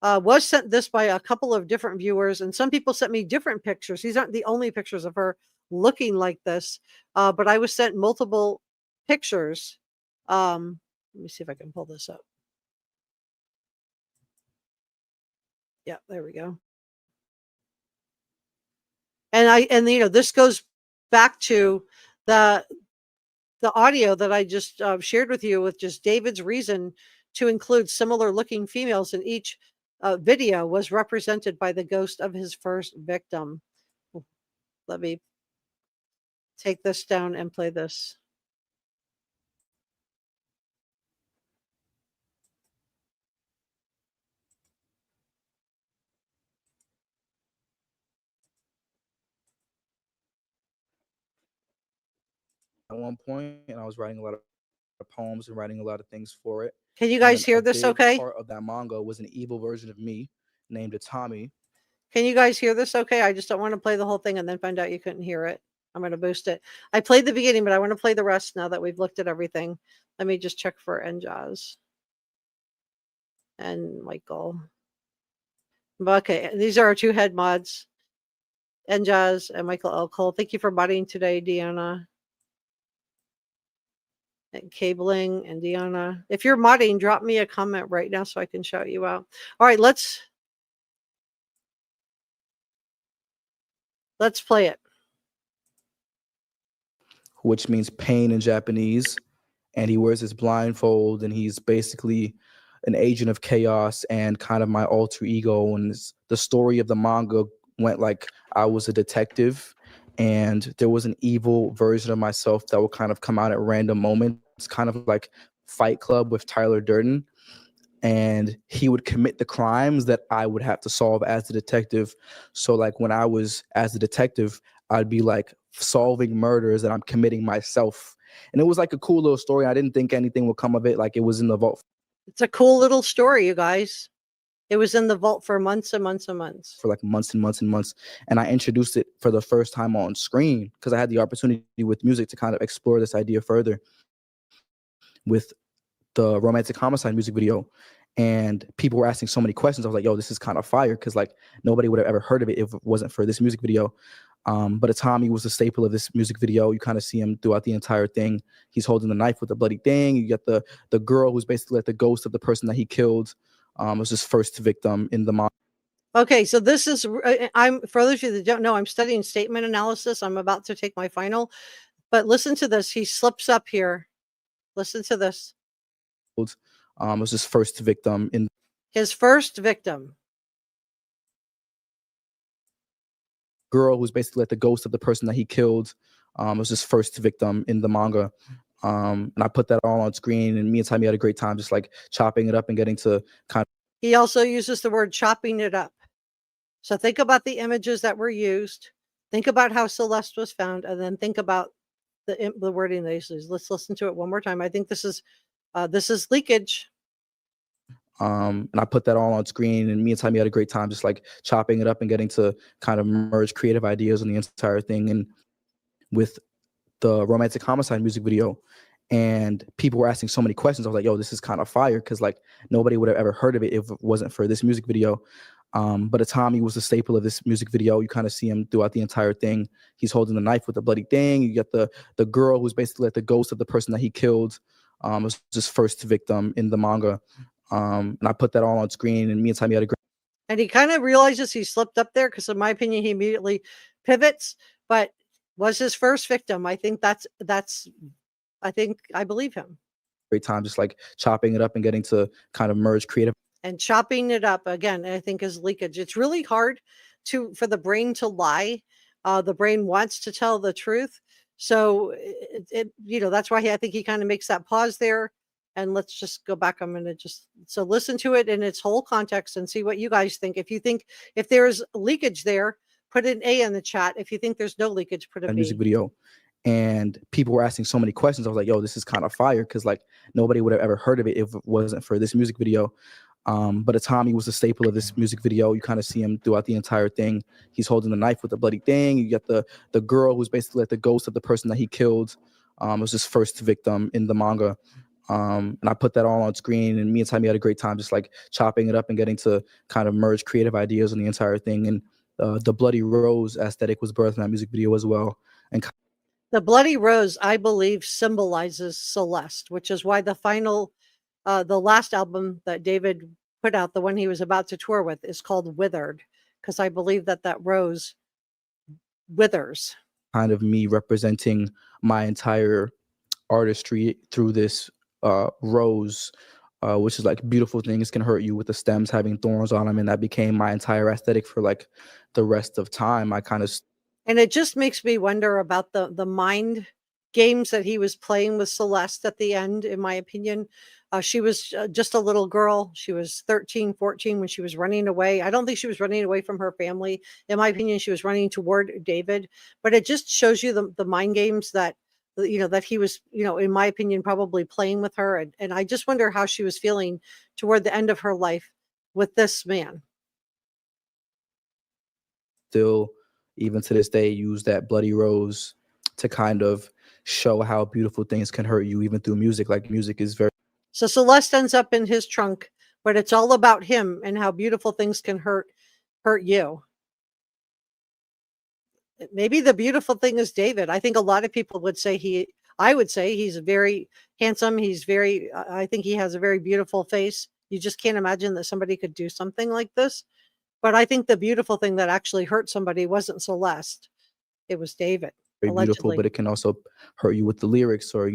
was sent this by a couple of different viewers, and some people sent me different pictures. These aren't the only pictures of her looking like this, but I was sent multiple pictures. Let me see if I can pull this up. Yeah, there we go. And you know, this goes back to the audio that I just shared with you, with just David's reason to include similar looking females in each video was represented by the ghost of his first victim. Let me take this down and play this. one point, and I was writing a lot of poems and writing a lot of things for it. Can you And guys then hear a this big okay? part of that manga was an evil version of me named Tommy. Can you guys hear this okay? I just don't want to play the whole thing and then find out you couldn't hear it. I'm going to boost it. I played the beginning, but I want to play the rest now that we've looked at everything. Let me just check for Njaz and Michael. Okay, these are our two head mods, Njaz and Michael L. Cole. Thank you for modding today, Deanna. And cabling and Deanna. If you're modding, drop me a comment right now so I can shout you out. All right, let's play it. Which means pain in Japanese. And he wears his blindfold, and he's basically an agent of chaos and kind of my alter ego. And the story of the manga went like I was a detective, and there was an evil version of myself that would kind of come out at random moments. It's kind of like Fight Club with Tyler Durden. And he would commit the crimes that I would have to solve as the detective. So like when I was as the detective, I'd be like solving murders that I'm committing myself. And it was like a cool little story. I didn't think anything would come of it. Like it was in the vault. It's a cool little story, you guys. It was in the vault for months and months and months. For like months and months and months. And I introduced it for the first time on screen because I had the opportunity with music to kind of explore this idea further with the Romantic Homicide music video. And people were asking so many questions. I was like, yo, this is kind of fire because like nobody would have ever heard of it if it wasn't for this music video. But Tommy was the staple of this music video. You kind of see him throughout the entire thing. He's holding the knife with the bloody thing. You get the girl who's basically like the ghost of the person that he killed. Was his first victim in the manga. Okay, so this is, I'm, for those of you that don't know, I'm studying statement analysis. I'm about to take my final, but listen to this. He slips up here. Listen to this. Was his first victim in his first victim. Girl who's basically like the ghost of the person that he killed. Was his first victim in the manga. And I put that all on screen, and me and Tommy had a great time just like chopping it up and getting to kind of. He also uses the word chopping it up. So think about the images that were used. Think about how Celeste was found, and then think about the wording they use. Let's listen to it one more time. I think this is leakage. And I put that all on screen, and me and Tommy had a great time just like chopping it up and getting to kind of merge creative ideas on the entire thing. And with the Romantic Homicide music video, and people were asking so many questions. I was like, yo, this is kind of fire because like nobody would have ever heard of it if it wasn't for this music video. But Tommy was the staple of this music video. You kind of see him throughout the entire thing. He's holding the knife with the bloody thing. You get the girl who's basically like the ghost of the person that he killed. Was his first victim in the manga. And I put that all on screen, and me and Tommy had a great. And he kind of realizes he slipped up there because, in my opinion, he immediately pivots. But was his first victim? I think I believe him. Great time, just like chopping it up and getting to kind of merge creative. And chopping it up again, I think, is leakage. It's really hard for the brain to lie. The brain wants to tell the truth. So that's why I think he kind of makes that pause there. And let's just go back. I'm going to so listen to it in its whole context and see what you guys think. If there's leakage there, put an A in the chat. If you think there's no leakage, put a B. Music video. And people were asking so many questions. I was like, yo, this is kind of fire because like nobody would have ever heard of it if it wasn't for this music video. But Tommy was the staple of this music video. You kind of see him throughout the entire thing. He's holding the knife with the bloody thing. You get the girl who's basically like the ghost of the person that he killed. Was his first victim in the manga. And I put that all on screen, and me and Tommy had a great time just like chopping it up and getting to kind of merge creative ideas on the entire thing. And the Bloody Rose aesthetic was birthed in that music video as well. And the Bloody Rose, I believe, symbolizes Celeste, which is why the last album that David put out, the one he was about to tour with, is called Withered, because I believe that rose withers. Kind of me representing my entire artistry through this rose, which is like beautiful things can hurt you with the stems having thorns on them. And that became my entire aesthetic for like the rest of time. And it just makes me wonder about the mind games that he was playing with Celeste at the end, in my opinion. She was just a little girl. She was 13, 14 when she was running away. I don't think she was running away from her family. In my opinion, she was running toward David. But it just shows you the mind games that that he was, in my opinion, probably playing with her. And I just wonder how she was feeling toward the end of her life with this man. Still, even to this day, use that bloody rose to kind of show how beautiful things can hurt you, even through music. Like, music is very. So Celeste ends up in his trunk, but it's all about him and how beautiful things can hurt you. Maybe the beautiful thing is David. I think a lot of people would say I would say he's very handsome. I think he has a very beautiful face. You just can't imagine that somebody could do something like this. But I think the beautiful thing that actually hurt somebody wasn't Celeste. It was David. Very beautiful, but it can also hurt you with the lyrics, or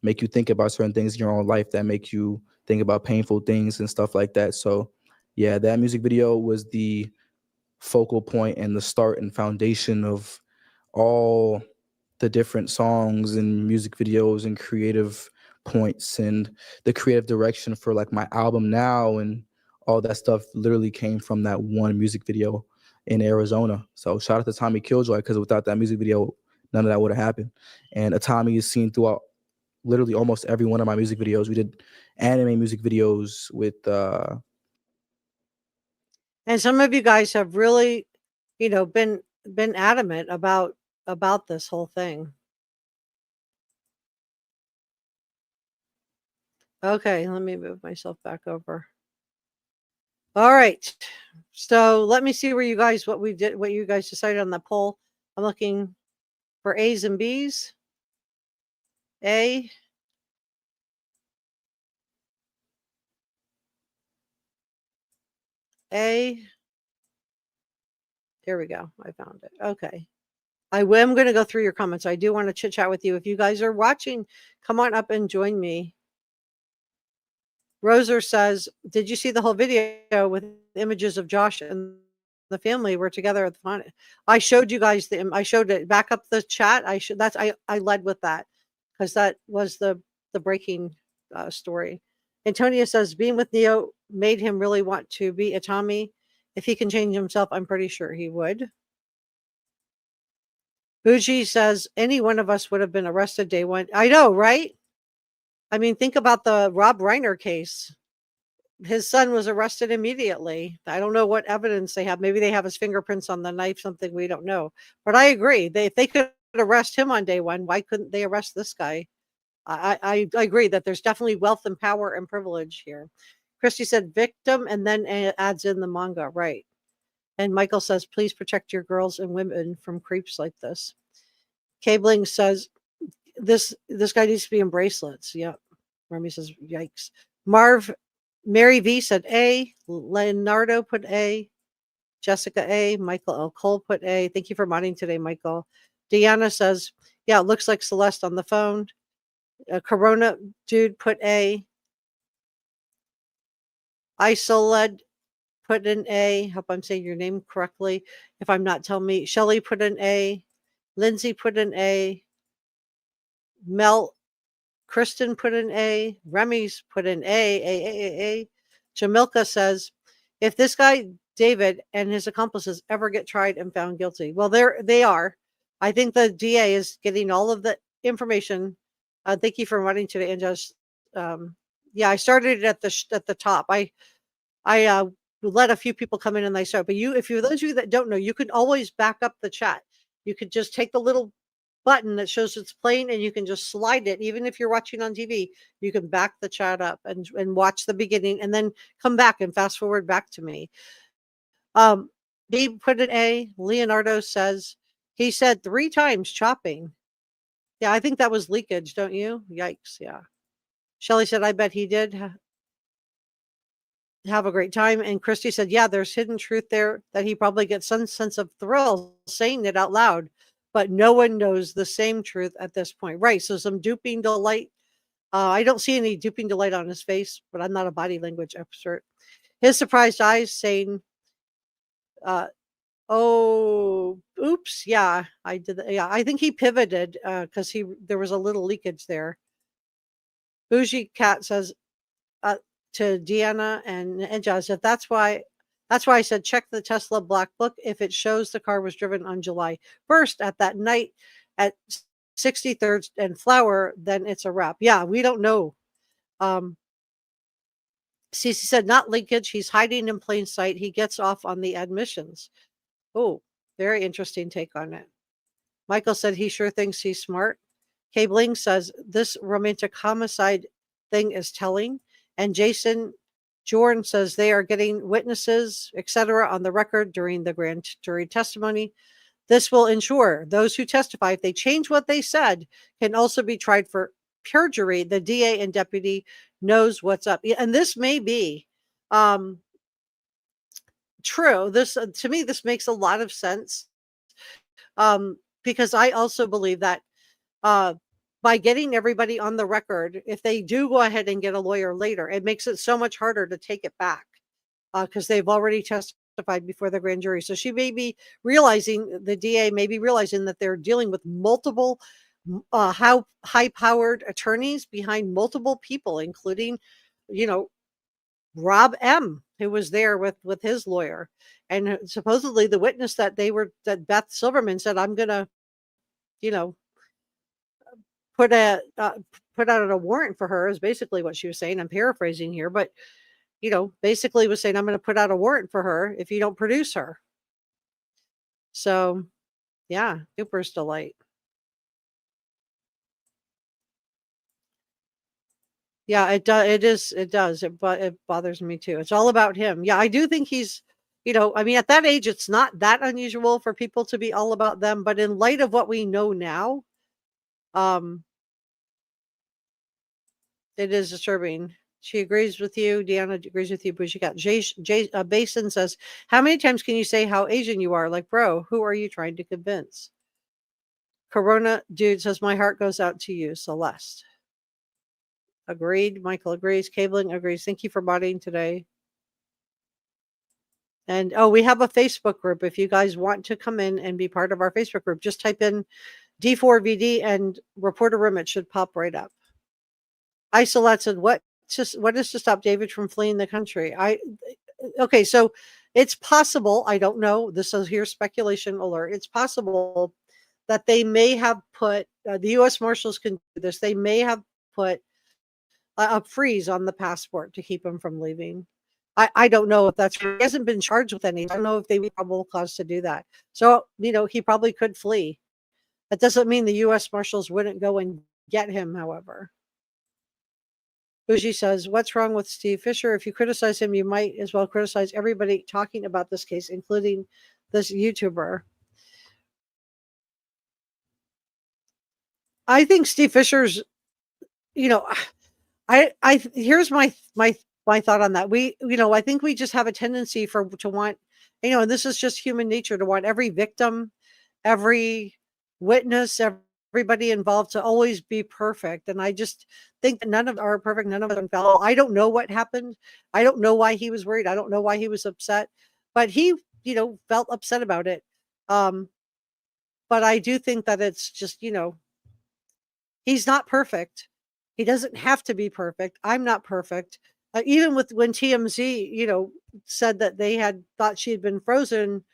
make you think about certain things in your own life that make you think about painful things and stuff like that. So yeah, that music video was the focal point and the start and foundation of all the different songs and music videos and creative points, and the creative direction for like my album now, and all that stuff literally came from that one music video in Arizona. So shout out to Tommy Killjoy, because without that music video, none of that would have happened. And Tommy is seen throughout literally almost every one of my music videos. We did anime music videos with and some of you guys have really, been adamant about this whole thing. Okay, let me move myself back over. All right. So let me see what you guys decided on the poll. I'm looking for A's and B's. A. A. There we go. I found it. Okay. I am going to go through your comments. I do want to chit chat with you. If you guys are watching, come on up and join me. Roser says, did you see the whole video with images of Josh and the family were together at the fun? I showed you guys I showed it. Back up the chat. I led with that, because that was the breaking story. Antonia says, being with Neo made him really want to be a Tommy. If he can change himself, I'm pretty sure he would. Bougie says, any one of us would have been arrested day one. I know, right? I mean, think about the Rob Reiner case. His son was arrested immediately. I don't know what evidence they have. Maybe they have his fingerprints on the knife, something we don't know. But I agree. If they could arrest him on day one, why couldn't they arrest this guy? I agree that there's definitely wealth and power and privilege here. Christy said victim, and then adds in the manga. Right. And Michael says, please protect your girls and women from creeps like this. Cabling says, this guy needs to be in bracelets. Yeah. Remy says, yikes. Mary V said A. Leonardo put A. Jessica A. Michael L. Cole put A. Thank you for modding today, Michael. Deanna says, yeah, it looks like Celeste on the phone. Corona dude put A. Isoled put an A. Hope I'm saying your name correctly. If I'm not, tell me. Shelly put an A. Lindsay put an A. Kristen put an A. Remy's put an A. Jamilka says, if this guy, David, and his accomplices ever get tried and found guilty. Well, they are. I think the DA is getting all of the information. Thank you for running today. And just, yeah, I started it at the top. I let a few people come in and they start. But if those of you that don't know, you can always back up the chat. You could just take the little button that shows it's playing and you can just slide it. Even if you're watching on TV, you can back the chat up and watch the beginning and then come back and fast forward back to me. Dave put an A. Leonardo says, he said 3 times chopping. Yeah, I think that was leakage, don't you? Yikes, yeah. Shelly said, I bet he did have a great time. And Christy said, yeah, there's hidden truth there that he probably gets some sense of thrill saying it out loud, but no one knows the same truth at this point. Right, so some duping delight. I don't see any duping delight on his face, but I'm not a body language expert. His surprised eyes saying, oh, oops, yeah, I did. Yeah, I think he pivoted because there was a little leakage there. Bougie Cat says to Deanna and Jazz, if that's why I said check the Tesla Black Book if it shows the car was driven on July 1st at that night at 63rd and Flower, then it's a wrap. Yeah, we don't know. Cece said, not linkage. He's hiding in plain sight. He gets off on the admissions. Oh, very interesting take on it. Michael said he sure thinks he's smart. Cabling says this romantic homicide thing is telling. And Jason Jordan says they are getting witnesses, etc., on the record during the grand jury testimony. This will ensure those who testify, if they change what they said, can also be tried for perjury. The DA and deputy knows what's up. And this may be true. This, to me, this makes a lot of sense. Because I also believe that by getting everybody on the record, if they do go ahead and get a lawyer later, it makes it so much harder to take it back because they've already testified before the grand jury. So she may be realizing, the DA may be realizing that they're dealing with multiple how high-powered attorneys behind multiple people, including, Rob M., who was there with his lawyer. And supposedly the witness that Beth Silverman said, I'm going to, put out a warrant for her, is basically what she was saying. I'm paraphrasing here, but, basically was saying, I'm going to put out a warrant for her if you don't produce her. So, yeah, Cooper's delight. Yeah, it does. It does. It bothers me too. It's all about him. Yeah, I do think he's, at that age, it's not that unusual for people to be all about them. But in light of what we know now, it is disturbing. She agrees with you. Deanna agrees with you. But she got Basin says, how many times can you say how Asian you are? Like, bro, who are you trying to convince? Corona Dude says, my heart goes out to you, Celeste. Agreed. Michael agrees. Cabling agrees. Thank you for modding today. And we have a Facebook group. If you guys want to come in and be part of our Facebook group, just type in D4VD and report a room. It should pop right up. Isolette said, what is to stop David from fleeing the country? Okay, so it's possible, I don't know, this is here speculation alert. It's possible that they may have put, the U.S. Marshals can do this, they may have put a freeze on the passport to keep him from leaving. I don't know if that's true. He hasn't been charged with anything. I don't know if they would probable cause to do that. So, he probably could flee. That doesn't mean the U.S. Marshals wouldn't go and get him, however. Bougie says, what's wrong with Steve Fischer? If you criticize him, you might as well criticize everybody talking about this case, including this YouTuber. I think Steve Fischer's, here's my thought on that. I think we just have a tendency to want, and this is just human nature, to want every victim, every witness, everybody involved to always be perfect. And I just think that none of are perfect. None of them fell. I don't know what happened. I don't know why he was worried. I don't know why he was upset, but he, felt upset about it. But I do think that it's just, he's not perfect. He doesn't have to be perfect. I'm not perfect. Even when TMZ, said that they had thought she had been frozen,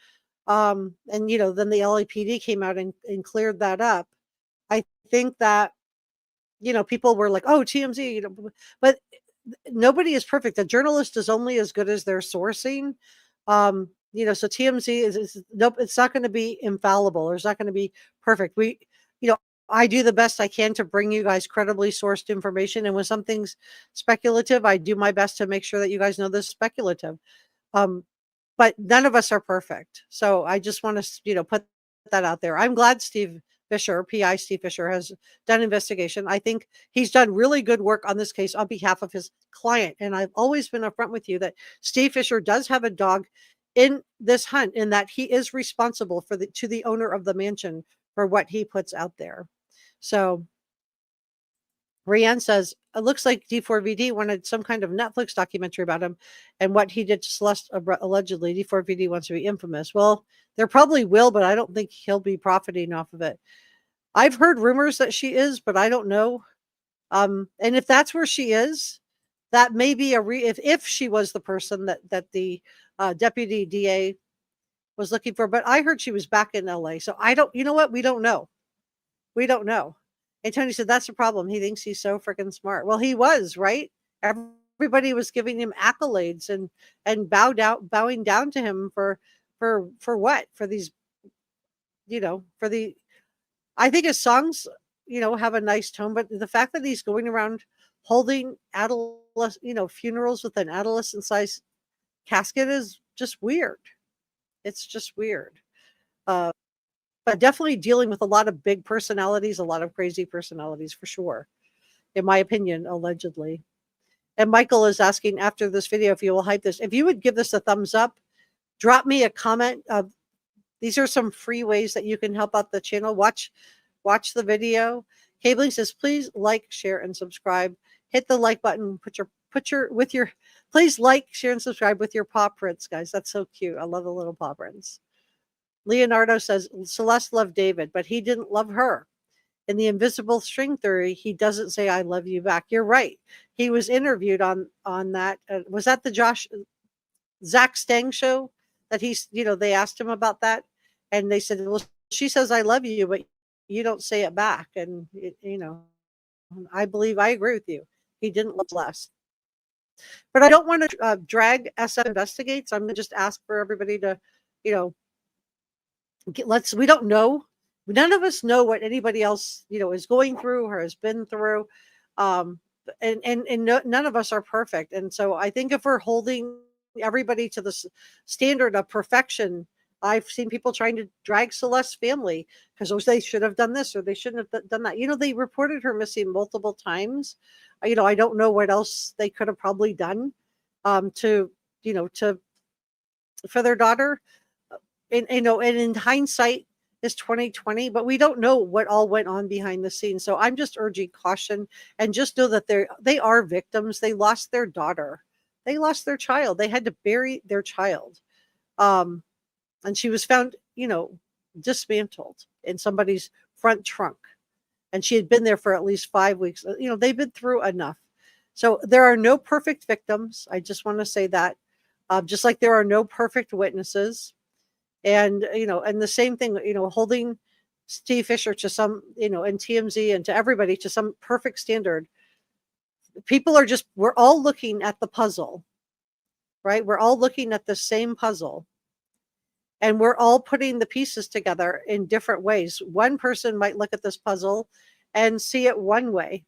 and then the LAPD came out and cleared that up. I think that, people were like, oh, TMZ, but nobody is perfect. A journalist is only as good as their sourcing. So TMZ is nope, it's not going to be infallible, or it's not going to be perfect. I do the best I can to bring you guys credibly sourced information. And when something's speculative, I do my best to make sure that you guys know this is speculative. But none of us are perfect. So I just want to, put that out there. I'm glad Steve Fischer, PI Steve Fischer, has done investigation. I think he's done really good work on this case on behalf of his client. And I've always been upfront with you that Steve Fischer does have a dog in this hunt, in that he is responsible to the owner of the mansion for what he puts out there. So Rianne says, it looks like D4VD wanted some kind of Netflix documentary about him and what he did to Celeste, allegedly. D4VD wants to be infamous. Well, there probably will, but I don't think he'll be profiting off of it. I've heard rumors that she is, but I don't know. And if that's where she is, that may be if she was the person that the deputy DA was looking for. But I heard she was back in LA. So I don't, we don't know. We don't know. And Tony said, that's the problem. He thinks he's so freaking smart. Well, he was, right? Everybody was giving him accolades and bowing down to him for what? For these, for the, I think his songs, have a nice tone, but the fact that he's going around holding funerals with an adolescent-sized casket is just weird. It's just weird. But definitely dealing with a lot of big personalities, a lot of crazy personalities for sure, in my opinion, allegedly. And Michael is asking after this video if you will hype this. If you would give this a thumbs up, drop me a comment. These are some free ways that you can help out the channel. Watch the video. Cabling says, please like, share, and subscribe. Hit the like button. Please like, share, and subscribe with your paw prints, guys. That's so cute. I love the little paw prints. Leonardo says, Celeste loved David, but he didn't love her. In the invisible string theory, he doesn't say, I love you back. You're right. He was interviewed on that. Was that the Zach Stang show that they asked him about that. And they said, well, she says, I love you, but you don't say it back. And, I agree with you. He didn't love Celeste. But I don't want to drag SF Investigates. I'm going to just ask for everybody to, we don't know. None of us know what anybody else, is going through or has been through. And none of us are perfect. And so I think if we're holding everybody to the standard of perfection, I've seen people trying to drag Celeste's family because they should have done this or they shouldn't have done that. They reported her missing multiple times. I don't know what else they could have probably done for their daughter. And in hindsight, is 2020, but we don't know what all went on behind the scenes. So I'm just urging caution and just know that they are victims. They lost their daughter. They lost their child. They had to bury their child. And she was found, dismantled in somebody's front trunk. And she had been there for at least 5 weeks. They've been through enough. So there are no perfect victims. I just want to say that. Just like there are no perfect witnesses. And, and the same thing, holding Steve Fischer to some, and TMZ and to everybody to some perfect standard. People are we're all looking at the puzzle, right? We're all looking at the same puzzle. And we're all putting the pieces together in different ways. One person might look at this puzzle and see it one way.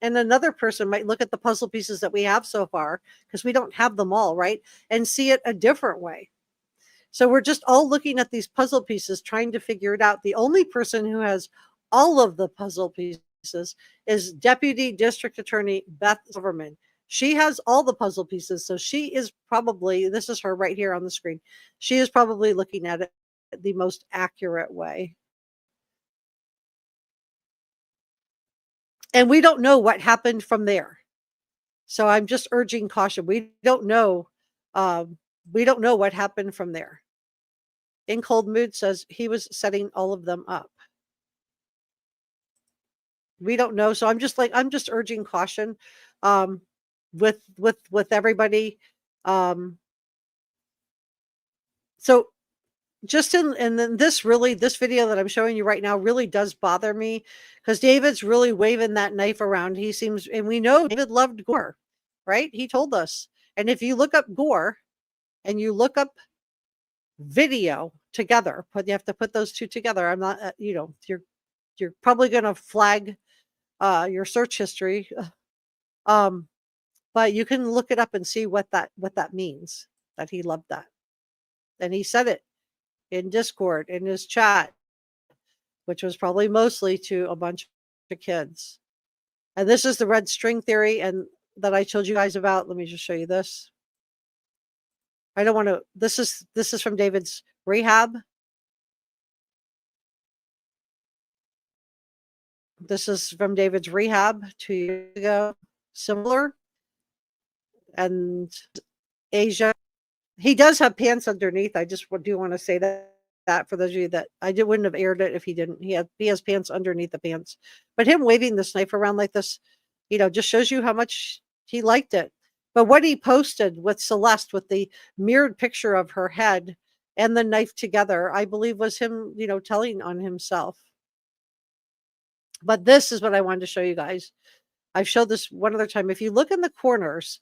And another person might look at the puzzle pieces that we have so far, because we don't have them all, right? And see it a different way. So we're just all looking at these puzzle pieces, trying to figure it out. The only person who has all of the puzzle pieces is Deputy District Attorney Beth Silverman. She has all the puzzle pieces. So she is probably, this is her right here on the screen. She is probably looking at it the most accurate way. And we don't know what happened from there. So I'm just urging caution. We don't know. We don't know what happened from there. In Cold Mood says he was setting all of them up. We don't know. So I'm just urging caution with everybody. So just and then this video that I'm showing you right now really does bother me, because David's really waving that knife around. He seems, and we know David loved gore, right? He told us. And if you look up gore and you look up video together, but you have to put those two together. I'm not, you're probably going to flag your search history. But you can look it up and see what that means, that he loved that. And he said it in Discord, in his chat, which was probably mostly to a bunch of kids. And this is the red string theory and that I told you guys about. Let me just show you this. I don't want to, this is from David's rehab. This is from David's rehab 2 years ago. Similar. And Asia. He does have pants underneath. I just do want to say that for those of you that wouldn't have aired it if he didn't. He has pants underneath the pants. But him waving this knife around like this, just shows you how much he liked it. But what he posted with Celeste, with the mirrored picture of her head and the knife together, I believe was him, telling on himself. But this is what I wanted to show you guys. I've showed this one other time. If you look in the corners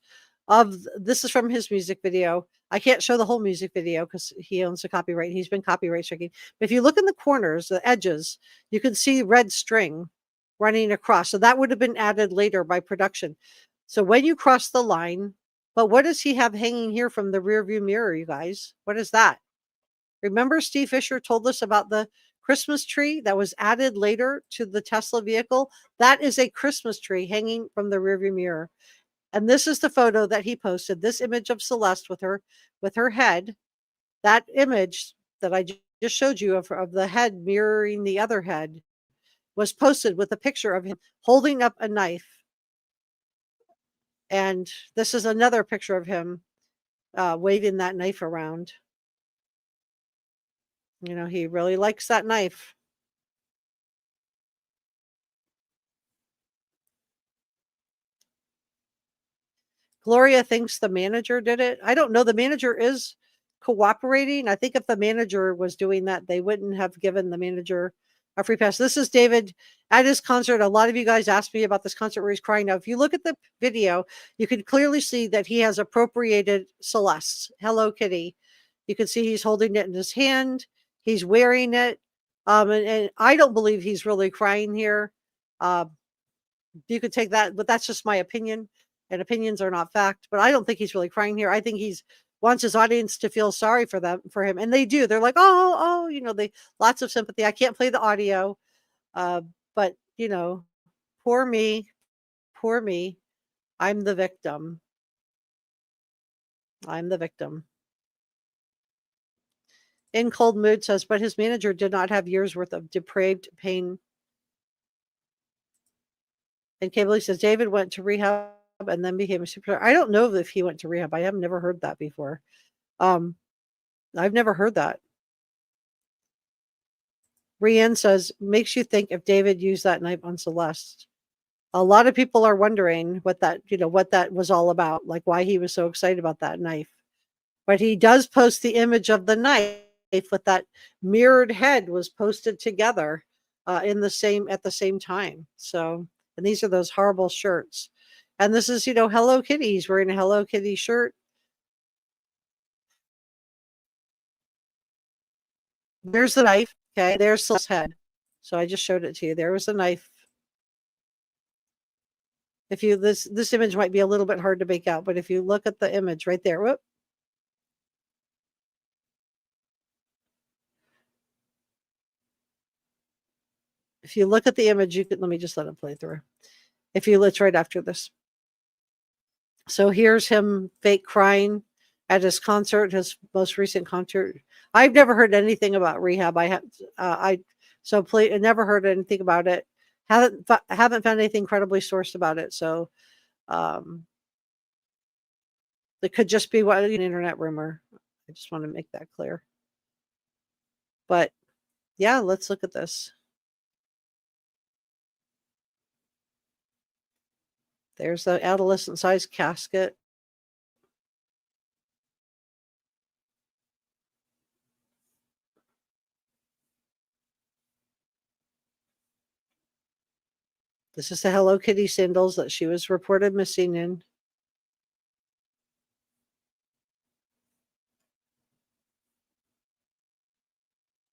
of this is from his music video. I can't show the whole music video because he owns the copyright. He's been copyright striking. But if you look in the corners, the edges, you can see red string running across. So that would have been added later by production. So when you cross the line, but what does he have hanging here from the rear view mirror, you guys? What is that? Remember Steve Fischer told us about the Christmas tree that was added later to the Tesla vehicle? That is a Christmas tree hanging from the rearview mirror. And this is the photo that he posted. This image of Celeste with her head. That image that I just showed you of the head mirroring the other head was posted with a picture of him holding up a knife. And this is another picture of him waving that knife around. You know, he really likes that knife. Gloria thinks the manager did it. I don't know. The manager is cooperating. I think if the manager was doing that, they wouldn't have given the manager a free pass. This is David at his concert. A lot of you guys asked me about this concert where he's crying. Now, if you look at the video, you can clearly see that he has appropriated Celeste's Hello Kitty. You can see he's holding it in his hand. He's wearing it. And I don't believe he's really crying here. You could take that, but that's just my opinion. And opinions are not fact. But I don't think he's really crying here. I think he's wants his audience to feel sorry for him. And they do. They're like, oh, you know, they lots of sympathy. I can't play the audio. But you know, poor me. I'm the victim. In Cold Mood says, but his manager did not have years worth of depraved pain. And Cable says, David went to rehab and then became a superstar. I don't know if he went to rehab. I have never heard that before. I've never heard that. Rianne says, makes you think if David used that knife on Celeste. A lot of people are wondering what that was all about, like why he was so excited about that knife. But he does post the image of the knife with that mirrored head was posted together at the same time. So, and these are those horrible shirts. And this is, Hello Kitty. He's wearing a Hello Kitty shirt. There's the knife. Okay, there's Celeste's head. So I just showed it to you. There was the knife. If you this image might be a little bit hard to make out, but if you look at the image right there, whoop. If you look at the image, you could let me just let it play through. It's right after this. So here's him fake crying at his concert, his most recent concert. I've never heard anything about rehab. I never heard anything about it. Haven't found anything credibly sourced about it. So it could just be an internet rumor. I just want to make that clear. But yeah, let's look at this. There's the adolescent size casket. This is the Hello Kitty sandals that she was reported missing in.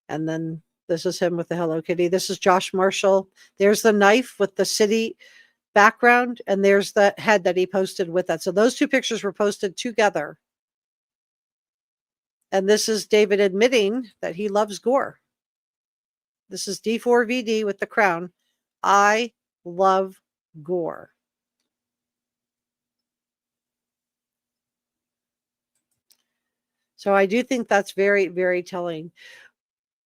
And then this is him with the Hello Kitty. This is Josh Marshall. There's the knife with the city background, and there's the head that he posted with that. So those two pictures were posted together. And this is David admitting that he loves gore. This is D4VD with the crown. I love gore. So I do think that's very, very telling.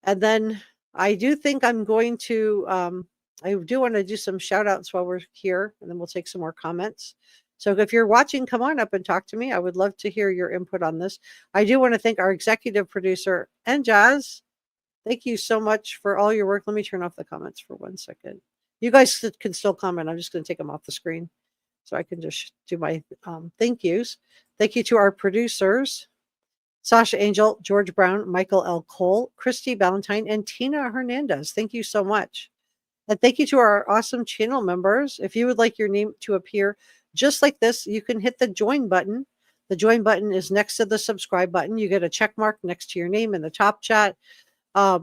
And then I do think I'm going to, I do want to do some shout outs while we're here, and then we'll take some more comments. So if you're watching, come on up and talk to me. I would love to hear your input on this. I do want to thank our executive producer and Jazz. Thank you so much for all your work. Let me turn off the comments for 1 second. You guys can still comment. I'm just going to take them off the screen so I can just do my thank yous. Thank you to our producers, Sasha Angel, George Brown, Michael L. Cole, Christy Valentine, and Tina Hernandez. Thank you so much. And thank you to our awesome channel members. If you would like your name to appear just like this, you can hit the join button. The join button is next to the subscribe button. You get a check mark next to your name in the top chat. We are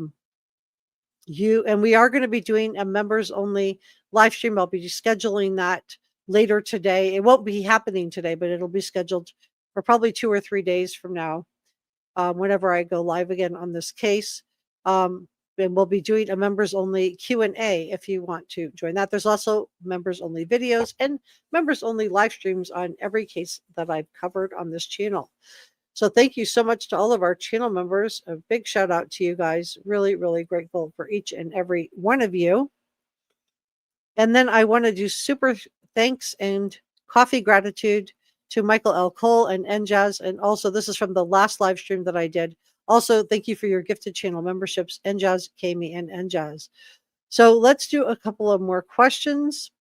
going to be doing a members only live stream. I'll be scheduling that later today. It won't be happening today, but it'll be scheduled for probably 2 or 3 days from now, whenever I go live again on this case. And we'll be doing a members only Q&A if you want to join that. There's also members only videos and members only live streams on every case that I've covered on this channel. So thank you so much to all of our channel members. A big shout out to you guys. Really, really grateful for each and every one of you. And then I want to do super thanks and coffee gratitude to Michael L. Cole and NJazz. And also, this is from the last live stream that I did. Also, thank you for your gifted channel memberships, NJazz, Kami, and NJazz. So let's do a couple of more questions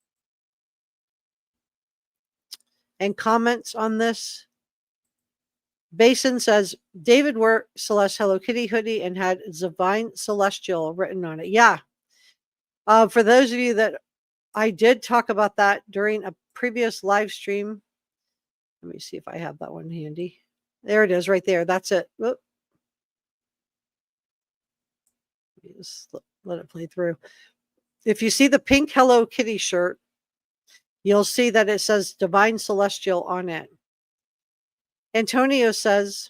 and comments on this. Basin says, David wore Celeste Hello Kitty hoodie and had Divine Celestial written on it. Yeah. For those of you that I did talk about that during a previous live stream. Let me see if I have that one handy. There it is right there. That's it. Whoop. Just let it play through. If you see the pink Hello Kitty shirt, you'll see that it says Divine Celestial on it. Antonio says,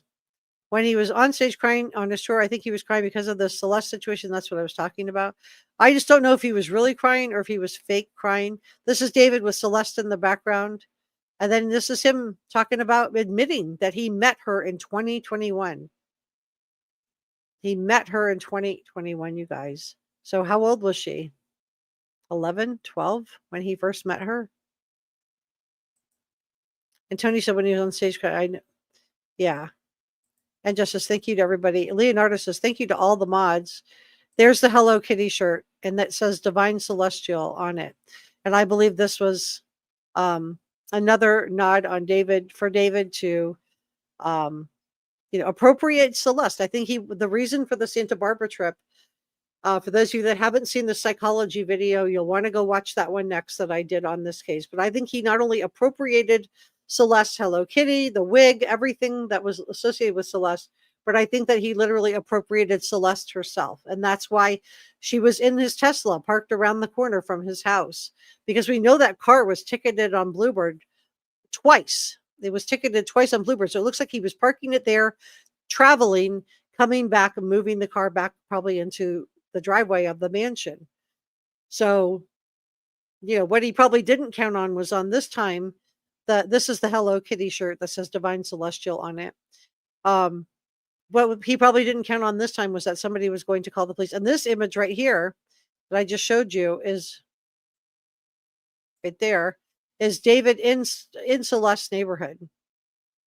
when he was on stage crying on his tour, I think he was crying because of the Celeste situation. That's what I was talking about. I just don't know if he was really crying or if he was fake crying. This is David with Celeste in the background. And then this is him talking about admitting that he met her in 2021. He met her in 2021, you guys. So how old was she? 11, 12 when he first met her? And Tony said when he was on stage, I know. Yeah. And Justice, thank you to everybody. Leonardo says, thank you to all the mods. There's the Hello Kitty shirt, and that says Divine Celestial on it. And I believe this was another nod on David, for David to appropriate Celeste. I think the reason for the Santa Barbara trip, for those of you that haven't seen the psychology video, you'll want to go watch that one next that I did on this case. But I think he not only appropriated Celeste Hello Kitty, the wig, everything that was associated with Celeste, but I think that he literally appropriated Celeste herself. And that's why she was in his Tesla parked around the corner from his house, because we know that car was ticketed on Bluebird twice. It was ticketed twice on Bluebird. So it looks like he was parking it there, traveling, coming back and moving the car back probably into the driveway of the mansion. So, what he probably didn't count on was on this time that this is the Hello Kitty shirt that says Divine Celestial on it. What he probably didn't count on this time was that somebody was going to call the police. And this image right here that I just showed you is right there, is David in Celeste's neighborhood.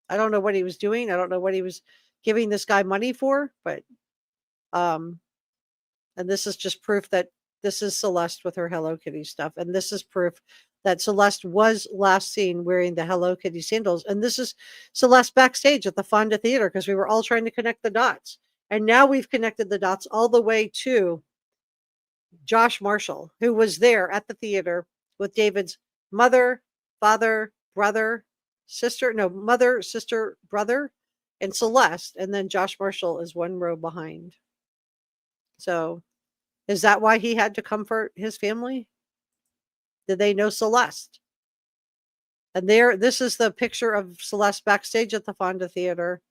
I don't know what he was doing. I don't know what he was giving this guy money for, but and this is just proof that this is Celeste with her Hello Kitty stuff. And this is proof that Celeste was last seen wearing the Hello Kitty sandals. And this is Celeste backstage at the Fonda Theater, because we were all trying to connect the dots. And now we've connected the dots all the way to Josh Marshall, who was there at the theater with David's mother, father, brother, sister, mother, sister, brother, and Celeste. And then Josh Marshall is one row behind. So is that why he had to comfort his family? Did they know Celeste? And this is the picture of Celeste backstage at the Fonda Theater.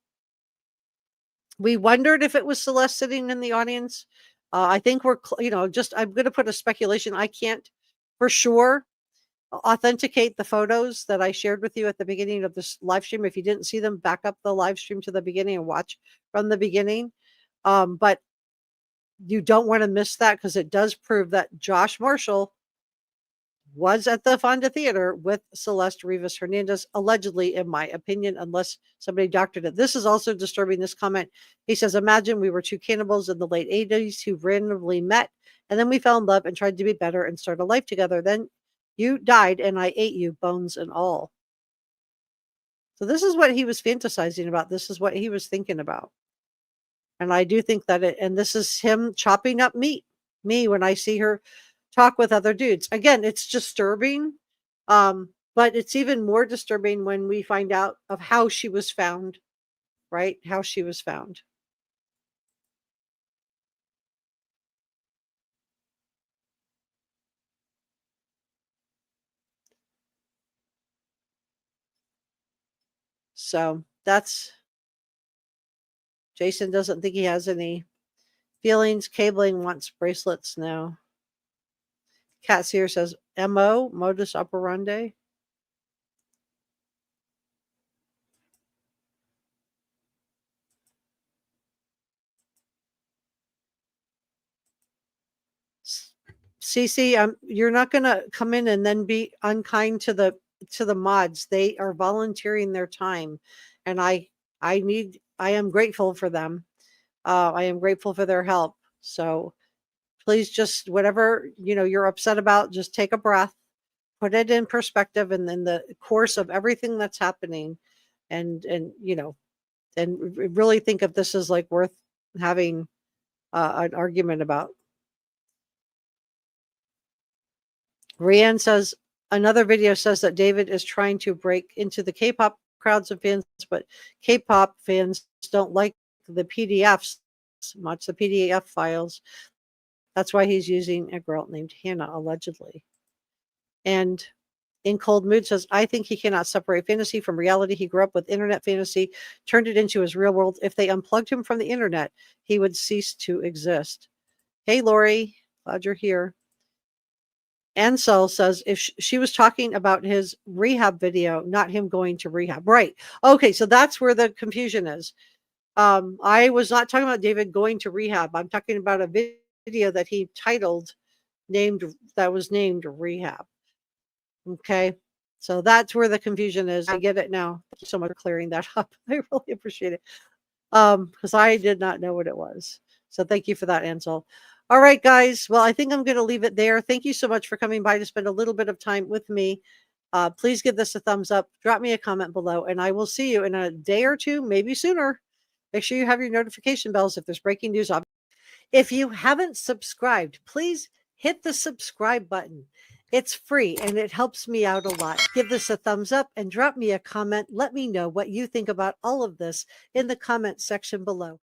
We wondered if it was Celeste sitting in the audience. I think I'm going to put a speculation. I can't for sure authenticate the photos that I shared with you at the beginning of this live stream. If you didn't see them, back up the live stream to the beginning and watch from the beginning. But you don't want to miss that, because it does prove that Josh Marshall was at the Fonda Theater with Celeste Rivas Hernandez, allegedly, in my opinion, unless somebody doctored it. This is also disturbing, this comment. He says, imagine we were two cannibals in the late 80s who randomly met, and then we fell in love and tried to be better and start a life together. Then you died and I ate you, bones and all. So this is what he was fantasizing about. This is what he was thinking about. And I do think that and this is him chopping up meat. Me, when I see her talk with other dudes. Again, it's disturbing. But it's even more disturbing when we find out of how she was found, right? How she was found. So that's, Jason doesn't think he has any feelings. Cabling wants bracelets now. Cat Seer says, MO, modus operandi. CC, you're not going to come in and then be unkind to the mods. They are volunteering their time, and I am grateful for them. I am grateful for their help. So please, just whatever you're upset about, just take a breath, put it in perspective, and then the course of everything that's happening, and really think if this is like worth having an argument about. Rianne says, another video says that David is trying to break into the K-pop crowds of fans, but K-pop fans don't like the PDFs much, the PDF files. That's why he's using a girl named Hannah, allegedly. And In Cold Mood says, I think he cannot separate fantasy from reality. He grew up with internet fantasy, turned it into his real world. If they unplugged him from the internet, he would cease to exist. Hey, Lori, glad you're here. Ansel says, if she was talking about his rehab video, not him going to rehab. Right. Okay, so that's where the confusion is. I was not talking about David going to rehab. I'm talking about a video that he titled, that was named Rehab. Okay, so that's where the confusion is. I get it now. Thank you so much for clearing that up. I really appreciate it. Because I did not know what it was. So thank you for that, Ansel. All right, guys. Well, I think I'm going to leave it there. Thank you so much for coming by to spend a little bit of time with me. Please give this a thumbs up. Drop me a comment below, and I will see you in a day or two, maybe sooner. Make sure you have your notification bells if there's breaking news. If you haven't subscribed, please hit the subscribe button. It's free, and it helps me out a lot. Give this a thumbs up and drop me a comment. Let me know what you think about all of this in the comment section below.